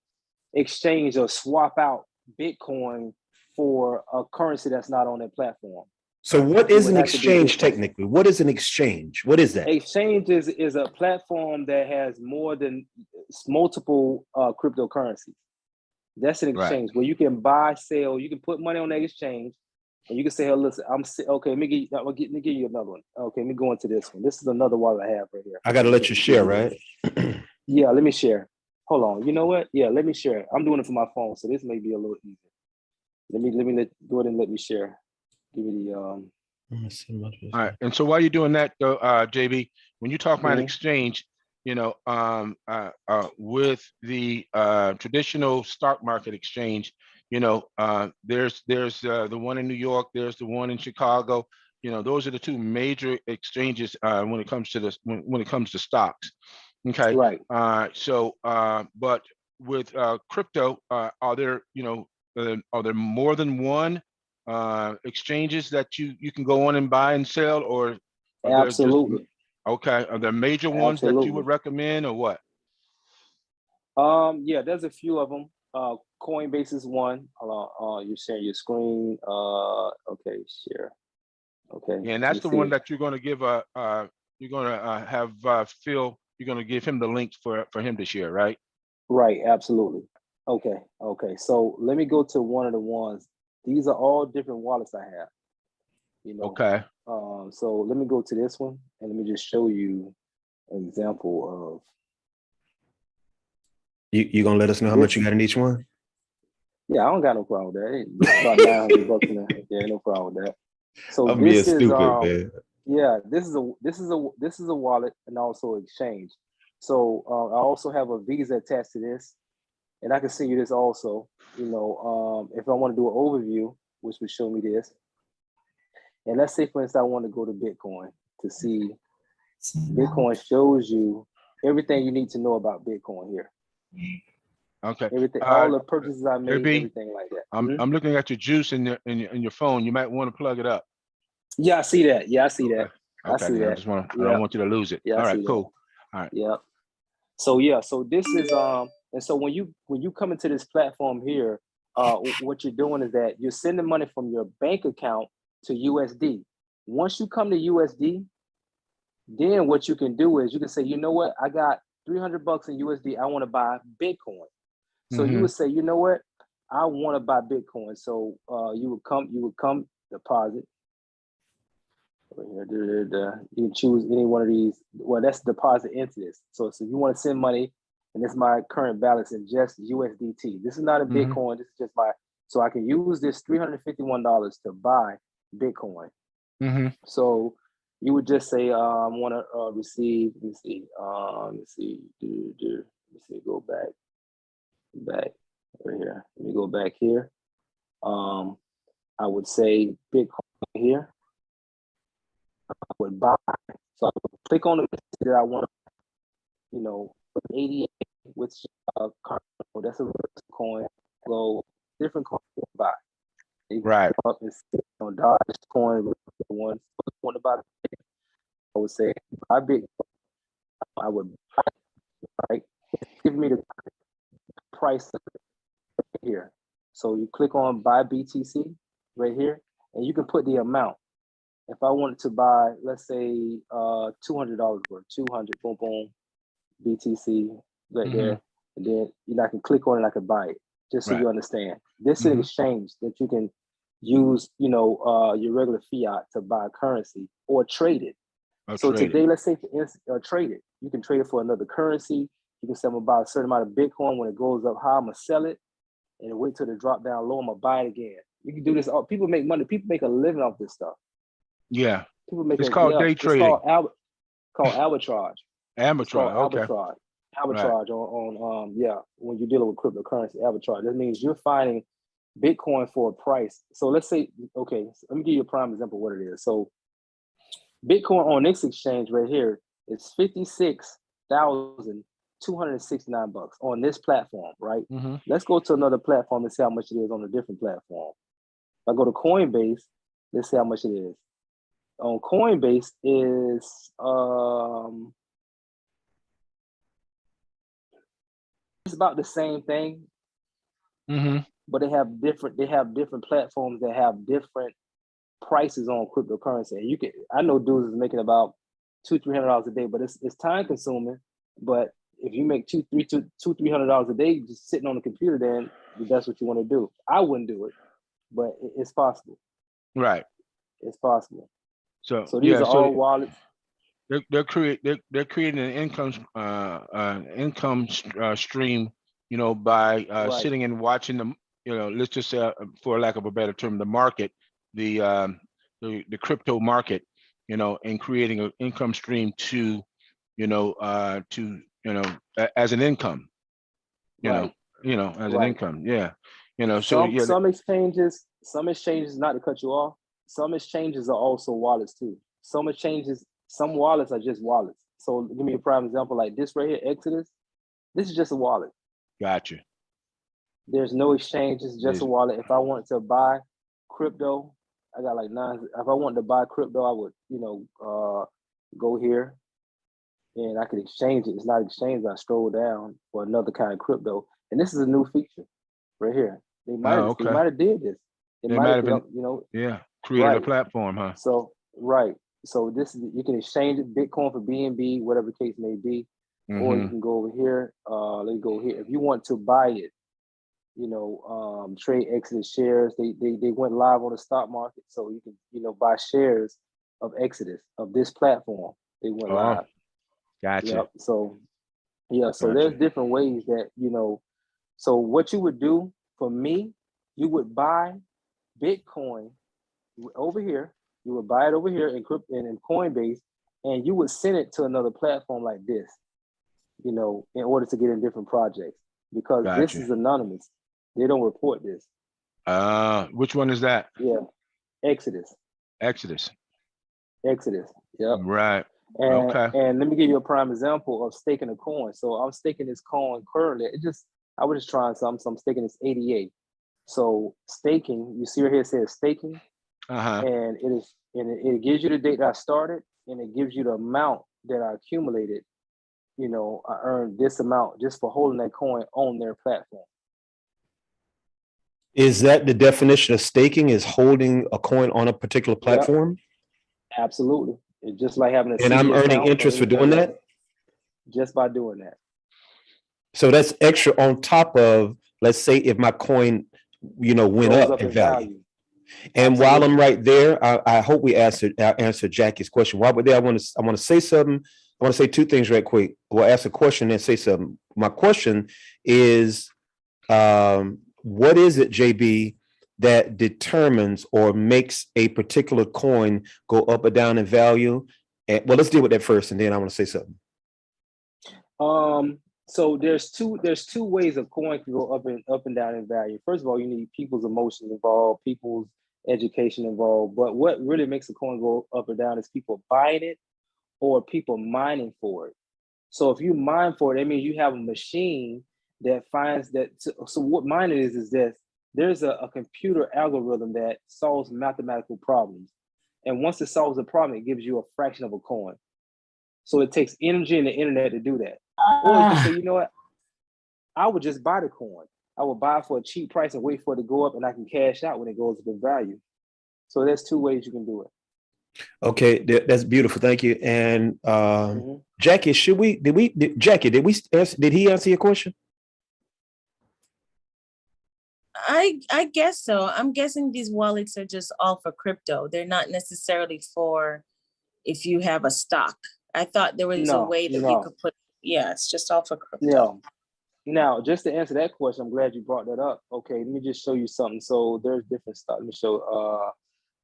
exchange or swap out Bitcoin for a currency that's not on that platform. So what is an exchange technically? What is an exchange? What is that? Exchange is a platform that has more than multiple cryptocurrencies. That's an exchange where you can buy, sell, you can put money on that exchange, and you can say, "Hey, listen, okay, let me give you another one. Okay, let me go into this one. This is another wallet I have right here. I got to let you share, right? Yeah, let me share. Hold on. You know what? Yeah, let me share. I'm doing it from my phone, so this may be a little easier. Let me go ahead and let me share. Give me the All right. And so while you're doing that, though, JB, when you talk about exchange, you know, with the traditional stock market exchange, you know, there's the one in New York, there's the one in Chicago. You know, those are the two major exchanges when it comes to this, when it comes to stocks. Okay. Right. But with crypto, are there, you know, are there more than one exchanges that you can go on and buy and sell, or absolutely? Okay, are there major ones that you would recommend, or what? Yeah, there's a few of them. Coinbase is one. You're sharing your screen. Okay, share. Okay. Yeah, and that's the one that you're going to give you're going to have Phil. You're going to give him the link for him to share, right? Right. Absolutely. Okay. Okay. So let me go to one of the ones. These are all different wallets I have. You know. Okay. So let me go to this one, and let me just show you an example of. You gonna let us know how much you got in each one? Yeah, I don't got no problem with that. It's about $900 in there. Yeah, no problem with that. So I'm being stupid, man. Yeah, this is a wallet and also exchange. So I also have a Visa attached to this, and I can send you this also. You know, if I want to do an overview, which would show me this. And let's say, for instance, I want to go to Bitcoin to see. Bitcoin shows you everything you need to know about Bitcoin here. Okay. Everything, all the purchases I made, everything like that. I'm looking at your juice in your phone. You might want to plug it up. Yeah, I see that. Yeah, I see that. Okay. I see that. I don't want you to lose it. Yeah, all right, cool. All right. Yeah. So this is and so when you come into this platform here, what you're doing is that you're sending money from your bank account to USD. Once you come to USD, then what you can do is you can say, you know what, I got $300 in USD. I want to buy Bitcoin. So you would say, you know what, I want to buy Bitcoin. So you would come deposit. You can choose any one of these. Well, that's deposit into this. So you want to send money, and this is my current balance in just USDT. This is not a Bitcoin. This is just so I can use this $351 to buy Bitcoin. So you would just say, I want to receive. Let me see. Go back right here. Let me go back here. I would say Bitcoin here. I would buy. So I would click on the that I want, you know, 88, which current Oh, that's a coin. Go different coins to buy. You can Right. come up and see on Dodge coin, the one want to buy. I would say buy Bitcoin. I would buy, right. Give me the price here. So you click on buy BTC right here, and you can put the amount. If I wanted to buy, let's say $200 worth, 200, boom, boom, BTC right there, and then I can click on it, I can buy it, just so Right. you understand. This is an exchange that you can use, your regular fiat to buy currency or trade it. So Trade it. today, let's say for instance, trade it. You can trade it for another currency. You can say I'm gonna buy a certain amount of Bitcoin. When it goes up high, I'm gonna sell it and wait till it drop down low. I'm gonna buy it again. You can do this. People make money. People make a living off this stuff. Yeah. People make It's called day trading. It's called arbitrage. It's called Arbitrage. Okay. arbitrage. Right. Arbitrage on when you're dealing with cryptocurrency, arbitrage. That means you're finding Bitcoin for a price. So let's say, okay, so let me give you a prime example of what it is. So Bitcoin on this exchange right here is $56,269 on this platform, right? Let's go to another platform and see how much it is on a different platform. If I go to Coinbase, let's see how much it is. On Coinbase is it's about the same thing, but they have different platforms that have different prices on cryptocurrency. And I know dudes is making about $200-300 a day, but it's time consuming. But if you make $200-300 a day just sitting on the computer, then that's what you want to do. I wouldn't do it, but it's possible. Right. It's possible. So these are all wallets. They're creating an income stream, by sitting and watching them. Let's just say, for lack of a better term, the market, the crypto market, and creating an income stream to as an income, as an income. Yeah. Some exchanges, not to cut you off, some exchanges are also wallets too. Some wallets are just wallets. So give me a prime example like this right here, Exodus. This is just a wallet. Gotcha. There's no exchange, it's just a wallet. If I want to buy crypto, I got like 9. If I wanted to buy crypto, I would, go here and I could exchange it. It's not exchange, I scroll down for another kind of crypto. And this is a new feature right here. They might have did this. They might have been, created a platform, huh? So So this is, you can exchange it, Bitcoin for BNB, whatever the case may be, or you can go over here. Let's go here. If you want to buy it, trade Exodus shares. They went live on the stock market, so you can buy shares of Exodus of this platform. They went live. Gotcha. Yep. So there's different ways that So what you would do for me, you would buy Bitcoin over here. You would buy it over here in Coinbase, and you would send it to another platform like this, in order to get in different projects, because this is anonymous. They don't report this. Which one is that? Yeah, Exodus. Yep. Right. And let me give you a prime example of staking a coin. So I'm staking this coin currently. I was just trying something. So I'm staking this ADA. So staking, you see right here it says staking. And it gives you the date that I started, and it gives you the amount that I accumulated. I earned this amount just for holding that coin on their platform. Is that the definition of staking, is holding a coin on a particular platform? Yep. Absolutely. It's just like having a And I'm earning interest for doing that? Just by doing that. So that's extra on top of, let's say if my coin, went up in value. And Absolutely. while I'm right there, I hope we answered Jackie's question. While we're there, I want to say something. I want to say two things right quick. We'll ask a question and say something. My question is, what is it, JB, that determines or makes a particular coin go up or down in value? And let's deal with that first, and then I want to say something. So there's two ways a coin can go up and down in value. First of all, you need people's emotions involved, people's education involved. But what really makes a coin go up or down is people buying it or people mining for it. So if you mine for it, that means you have a machine that finds that. So what mine is that there's a computer algorithm that solves mathematical problems. And once it solves a problem, it gives you a fraction of a coin. So it takes energy in the internet to do that. Or you can say, you know what? I would just buy the coin. I would buy it for a cheap price and wait for it to go up, and I can cash out when it goes up in value. So there's two ways you can do it. Okay, that's beautiful. Thank you. And Jackie, did he answer your question? I guess so. I'm guessing these wallets are just all for crypto. They're not necessarily for if you have a stock. I thought there was a way that you could put, yeah, it's just all for crypto. Yeah. Now, just to answer that question, I'm glad you brought that up. Okay, let me just show you something. So there's different stuff. Let me show,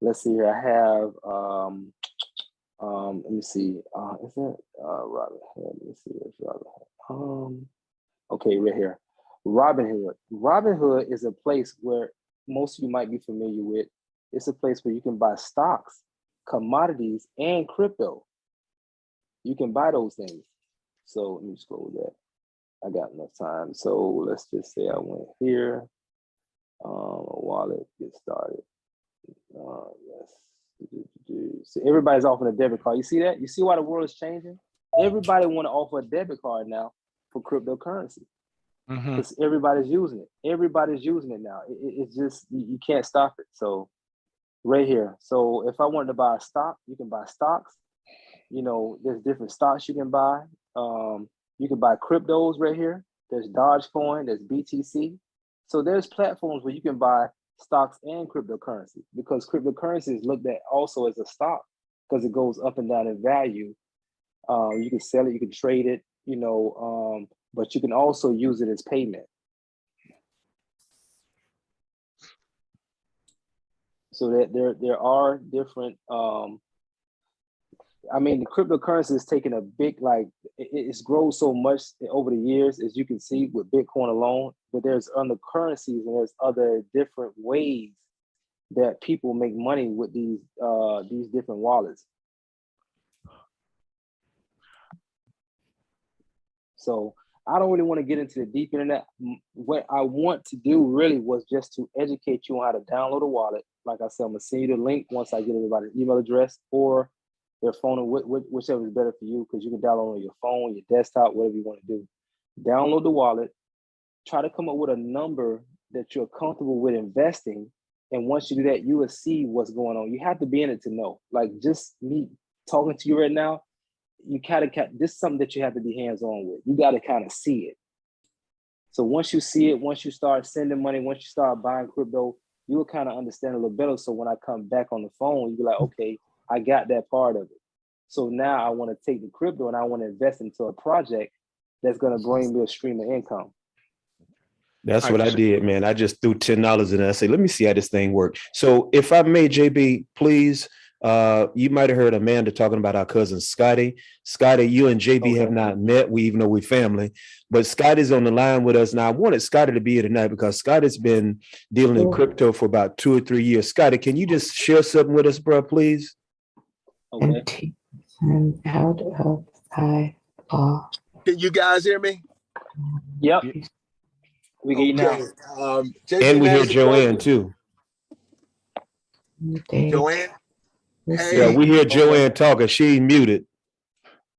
let's see here. I have, let me see. Is it Robinhood? Let me see. It's Robinhood. Okay, right here. Robinhood. Robinhood is a place where most of you might be familiar with. It's a place where you can buy stocks, commodities, and crypto. You can buy those things. So let me just go with that. I got enough time. So let's just say I went here. Wallet, get started. Yes. So everybody's offering a debit card. You see that? You see why the world is changing? Everybody want to offer a debit card now for cryptocurrency. Because everybody's using it. Everybody's using it now. It's just, you can't stop it. So right here. So if I wanted to buy a stock, you can buy stocks. You know, there's different stocks you can buy. You can buy cryptos right here. There's Dogecoin, there's BTC. So there's platforms where you can buy stocks and cryptocurrency, because cryptocurrency is looked at also as a stock because it goes up and down in value. You can sell it, you can trade it, you know, but you can also use it as payment. So that there are different, I mean, the cryptocurrency is taking a big, like, it's grown so much over the years, as you can see with Bitcoin alone, but there's other currencies and there's other different ways that people make money with these different wallets. So I don't really want to get into the deep internet. What I want to do really was just to educate you on how to download a wallet. Like I said, I'm gonna send you the link once I get everybody's email address or their phone, or whichever is better for you, because you can download on your phone, your desktop, whatever you want to do. Download the wallet, try to come up with a number that you're comfortable with investing. And once you do that, you will see what's going on. You have to be in it to know. Like just me talking to you right now, you kind of, this is something that you have to be hands-on with. You got to kind of see it. So once you see it, once you start sending money, once you start buying crypto, you will kind of understand a little better. So when I come back on the phone, you'll be like, okay, I got that part of it. So now I want to take the crypto and I want to invest into a project that's going to bring me a stream of income. That's what I did, man. I just threw $10 in and I said, let me see how this thing works. So if I may, JB, please, you might have heard Amanda talking about our cousin Scotty. Scotty, you and JB have not met. We even know we're family, but Scotty's on the line with us now. I wanted Scotty to be here tonight because Scotty's been dealing in crypto for about 2 or 3 years. Scotty, can you just share something with us, bro, please? Okay. Out of thy law. Can you guys hear me? Yep. We get you now. And we hear Joanne too. Joanne? Hey. Yeah, we hear Joanne talking. She muted.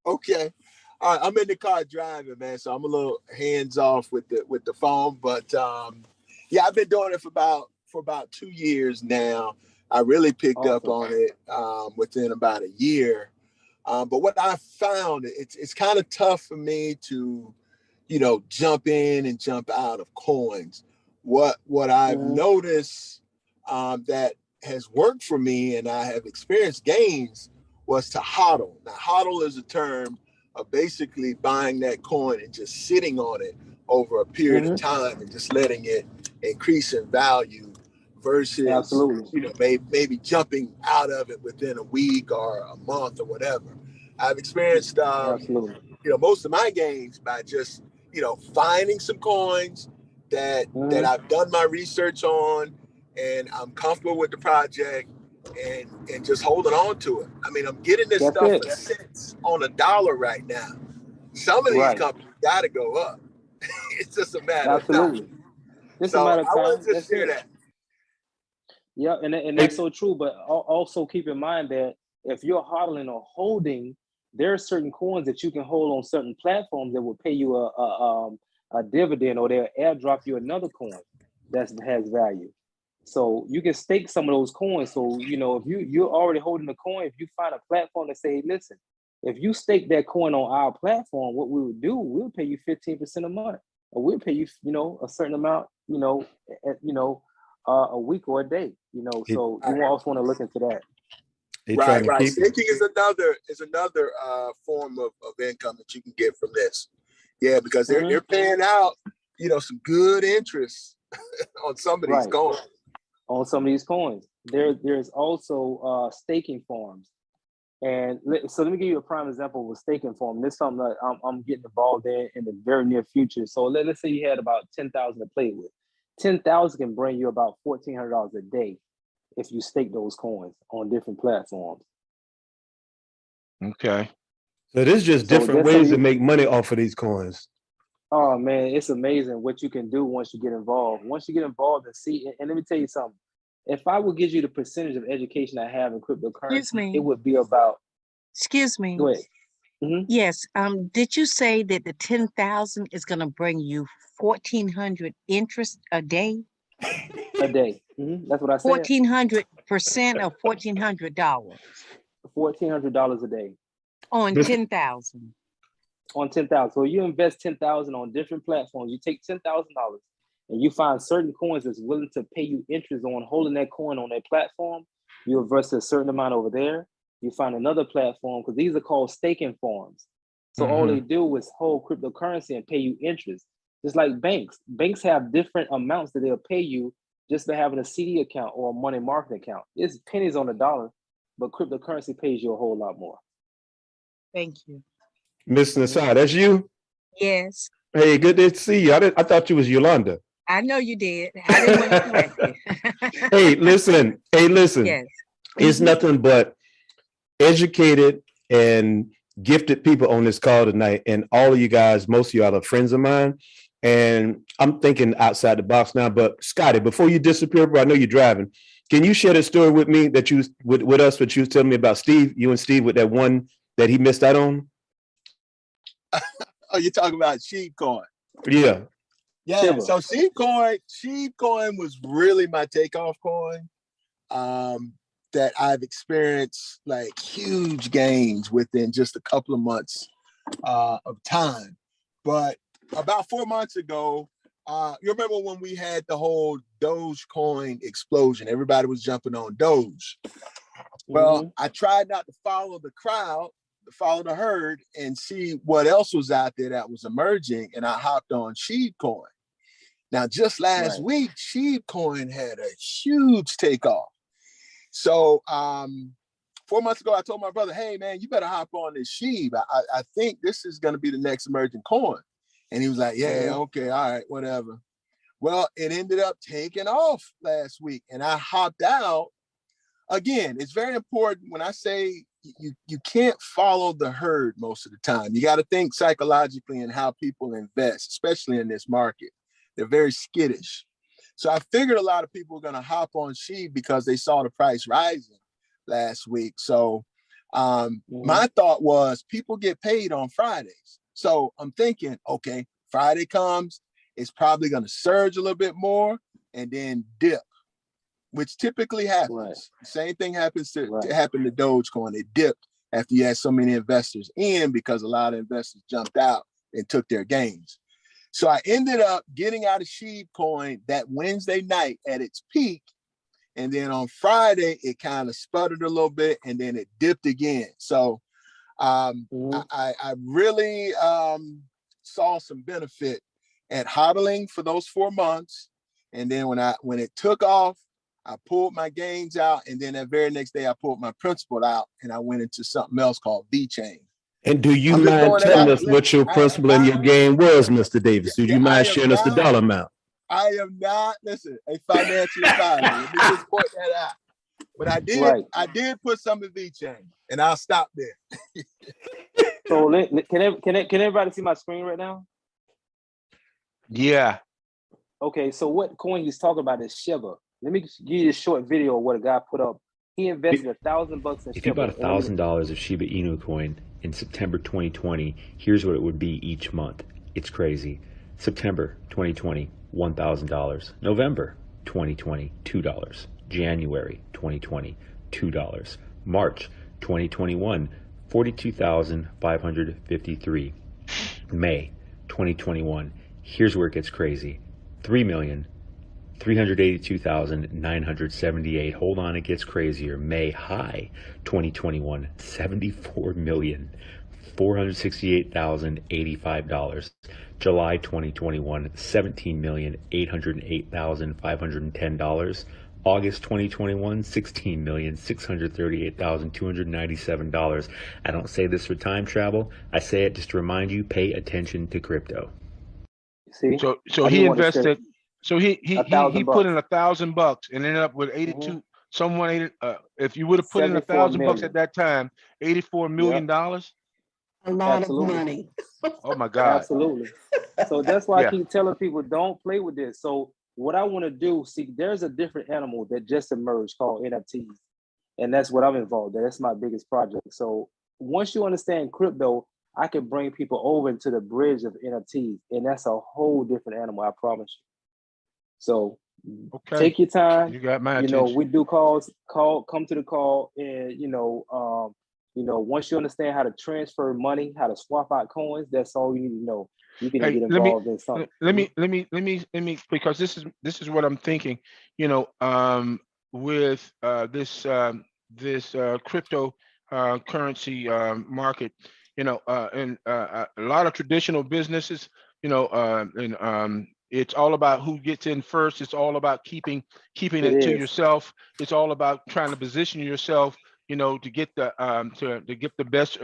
Okay. All right, I'm in the car driving, man, so I'm a little hands off with the phone. But yeah, I've been doing it for about 2 years now. I really picked up on it within about a year. But what I found, it's kind of tough for me to, you know, jump in and jump out of coins. What I've noticed that has worked for me and I have experienced gains was to hodl. Now, hodl is a term of basically buying that coin and just sitting on it over a period of time and just letting it increase in value versus, you know, maybe jumping out of it within a week or a month or whatever. I've experienced, you know, most of my gains by just, you know, finding some coins that I've done my research on and I'm comfortable with the project and just holding on to it. I mean, I'm getting this stuff for cents on $1 right now. Some of these companies got to go up. It's just a matter of Absolutely. time. Just So a matter of I want time. to That's just share it. that. Yeah, and that's so true. But also keep in mind that if you're hodling or holding, there are certain coins that you can hold on certain platforms that will pay you a dividend, or they'll airdrop you another coin that has value. So you can stake some of those coins. So if you're already holding the coin, if you find a platform that say, listen, if you stake that coin on our platform, what we would do, we'll pay you 15% a month, or we'll pay you, a certain amount, a week or a day. So you also want to look into that. They trying to Right. keep Staking is another form of income that you can get from this. Yeah, because they're paying out, some good interest on some of these Right. coins. On some of these coins. There's also staking farms. And so let me give you a prime example of a staking farm. This is something that I'm getting involved in the very near future. So let's say you had about 10,000 to play with. 10,000 can bring you about $1,400 a day if you stake those coins on different platforms. Okay. So there's just So different that's ways to make money off of these coins. Oh man, it's amazing what you can do once you get involved. Once you get involved and see, and let me tell you something. If I would give you the percentage of education I have in cryptocurrency, Excuse me. it would be about. Excuse me. Go ahead. Mhm. Yes. Did you say that the 10,000 is going to bring you 1,400 interest a day? A day. That's what I said. 1,400% of $1,400 $1,400 a day on 10,000. on 10,000. So you invest 10,000 on different platforms. You take $10,000 and you find certain coins that's willing to pay you interest on holding that coin on that platform. You invest a certain amount over there. You find another platform, because these are called staking farms. So all they do is hold cryptocurrency and pay you interest. Just like banks. Banks have different amounts that they'll pay you just for having a CD account or a money market account. It's pennies on the dollar, but cryptocurrency pays you a whole lot more. Thank you. Miss Nassar, that's you? Yes. Hey, good to see you. I thought you was Yolanda. I know you did. I didn't want to correct you. Hey, listen. Yes. It's nothing but educated and gifted people on this call tonight. And all of you guys, most of y'all are friends of mine. And I'm thinking outside the box now. But Scotty, before you disappear, bro, I know you're driving. Can you share the story with me that you with us, what you was telling me about Steve, you and Steve, with that one that he missed out on? Oh, you're talking about Sheepcoin. Yeah. Yeah. Shiba. So Sheepcoin was really my takeoff coin. That I've experienced like huge gains within just a couple of months of time. But about 4 months ago, you remember when we had the whole Dogecoin explosion? Everybody was jumping on Doge. Well, I tried not to follow the crowd, to follow the herd, and see what else was out there that was emerging. And I hopped on Sheepcoin. Now, just last week, Sheepcoin had a huge takeoff. So 4 months ago, I told my brother, hey, man, you better hop on this Sheeb. I think this is going to be the next emerging coin. And he was like, yeah, okay, all right, whatever. Well, it ended up taking off last week, and I hopped out. Again, it's very important when I say you can't follow the herd most of the time. You got to think psychologically in how people invest, especially in this market. They're very skittish. So I figured a lot of people were going to hop on Sheeb because they saw the price rising last week. So my thought was people get paid on Fridays. So I'm thinking, okay, Friday comes, it's probably going to surge a little bit more and then dip, which typically happens. Right. Same thing happens to Dogecoin. It dipped after you had so many investors in because a lot of investors jumped out and took their gains. So I ended up getting out of Sheepcoin that Wednesday night at its peak. And then on Friday, it kind of sputtered a little bit and then it dipped again. So I really saw some benefit at hodling for those 4 months. And then when it took off, I pulled my gains out. And then that very next day, I pulled my principal out and I went into something else called VeChain. And do you mind telling us what your principal and your gain was, Mr. Davis? Do you mind sharing us the dollar amount? I am not, listen, a financial advisor. Let me just point that out. But I did put some in VeChain, and I'll stop there. So can everybody see my screen right now? Yeah. Okay, so what coin he's talking about is Shiba. Let me give you a short video of what a guy put up. He invested $1,000 in If you Shiba. bought $1,000 of Shiba Inu coin in September 2020, here's what it would be each month. It's crazy. September 2020, $1,000. November 2020, $2. January 2020, $2. March 2021, 42,553. May 2021, here's where it gets crazy. 3,382,978. Hold on, it gets crazier. May high 2021, $74,468,085. July 2021, $17,808,510. August 2021, $16,638,297. I don't say this for time travel. I say it just to remind you, pay attention to crypto. See? So I he didn't want to say invested. So he $1,000 put in $1,000 and ended up with 82. Someone, if you would have put in $74 $1,000 million. at that time, $84 million. A lot Absolutely. of money. Oh my God. Absolutely. So that's why I Yeah. keep telling people don't play with this. So what I want to do, see, there's a different animal that just emerged called NFTs. And that's what I'm involved in. That's my biggest project. So once you understand crypto, I can bring people over into the bridge of NFTs. And that's a whole different animal, I promise you. So Okay. take your time. You got my You attention. know, we do calls, come to the call, and once you understand how to transfer money, how to swap out coins, that's all you need to know. You can Hey, get involved in something. Let me, because this is what I'm thinking, with this crypto currency market, and a lot of traditional businesses, it's all about who gets in first. It's all about keeping It it to is. yourself. It's all about trying to position yourself, to get the to get the best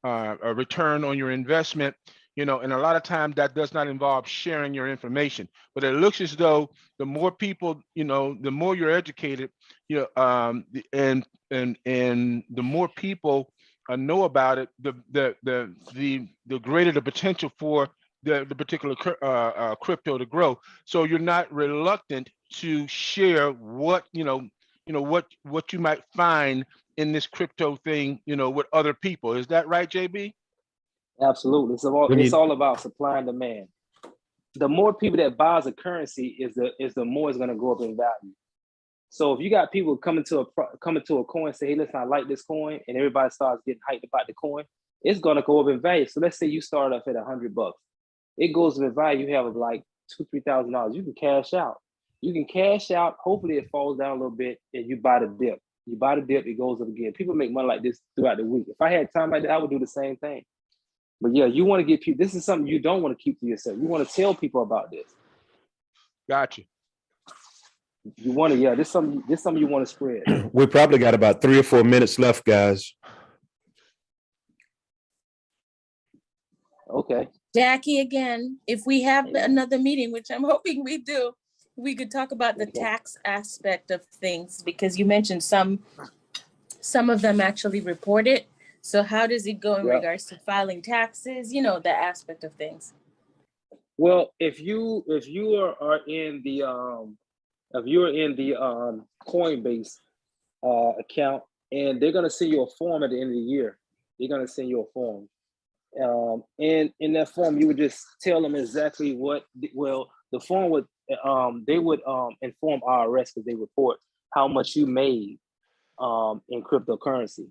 return on your investment. And a lot of times that does not involve sharing your information, but it looks as though the more people, the more you're educated, and the more people know about it, the greater the potential for the particular crypto to grow. So you're not reluctant to share what what you might find in this crypto thing, with other people. Is that right, JB? Absolutely. It's all about supply and demand. The more people that buys a currency is the more it's going to go up in value. So if you got people coming to a coin, say, hey, listen, I like this coin, and everybody starts getting hyped about the coin, it's going to go up in value. So let's say you start off at $100. It goes in value. You have like $2,000-$3,000. You can cash out. Hopefully it falls down a little bit and you buy the dip. You buy the dip, it goes up again. People make money like this throughout the week. If I had time like that, I would do the same thing. But yeah, you want to get people, this is something you don't want to keep to yourself. You want to tell people about this. Gotcha. You want to, this is something you want to spread. We probably got about 3 or 4 minutes left, guys. Okay. Jackie, again, if we have another meeting, which I'm hoping we do, we could talk about the tax aspect of things, because you mentioned some of them actually report it. So how does it go in regards to filing taxes? The aspect of things. Well, if you are in the Coinbase account, and they're gonna send you a form at the end of the year, they're gonna send you a form. And in that form, you would just tell them exactly the form would they would inform IRS, because they report how much you made in cryptocurrency.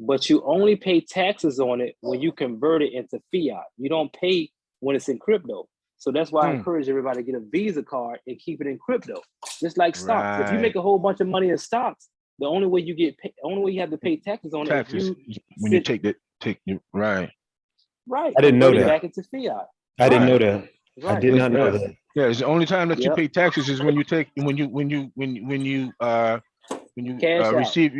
But you only pay taxes on it when you convert it into fiat. You don't pay when it's in crypto. So that's why I encourage everybody to get a Visa card and keep it in crypto. Just like stocks. If you make a whole bunch of money in stocks, the only way you have to pay taxes on it is when you take right. Right. I didn't know convert it that. back into fiat. I didn't know that. Right. I did not know that. Yeah, it's the only time that you Yep. pay taxes is when you Cash out. receive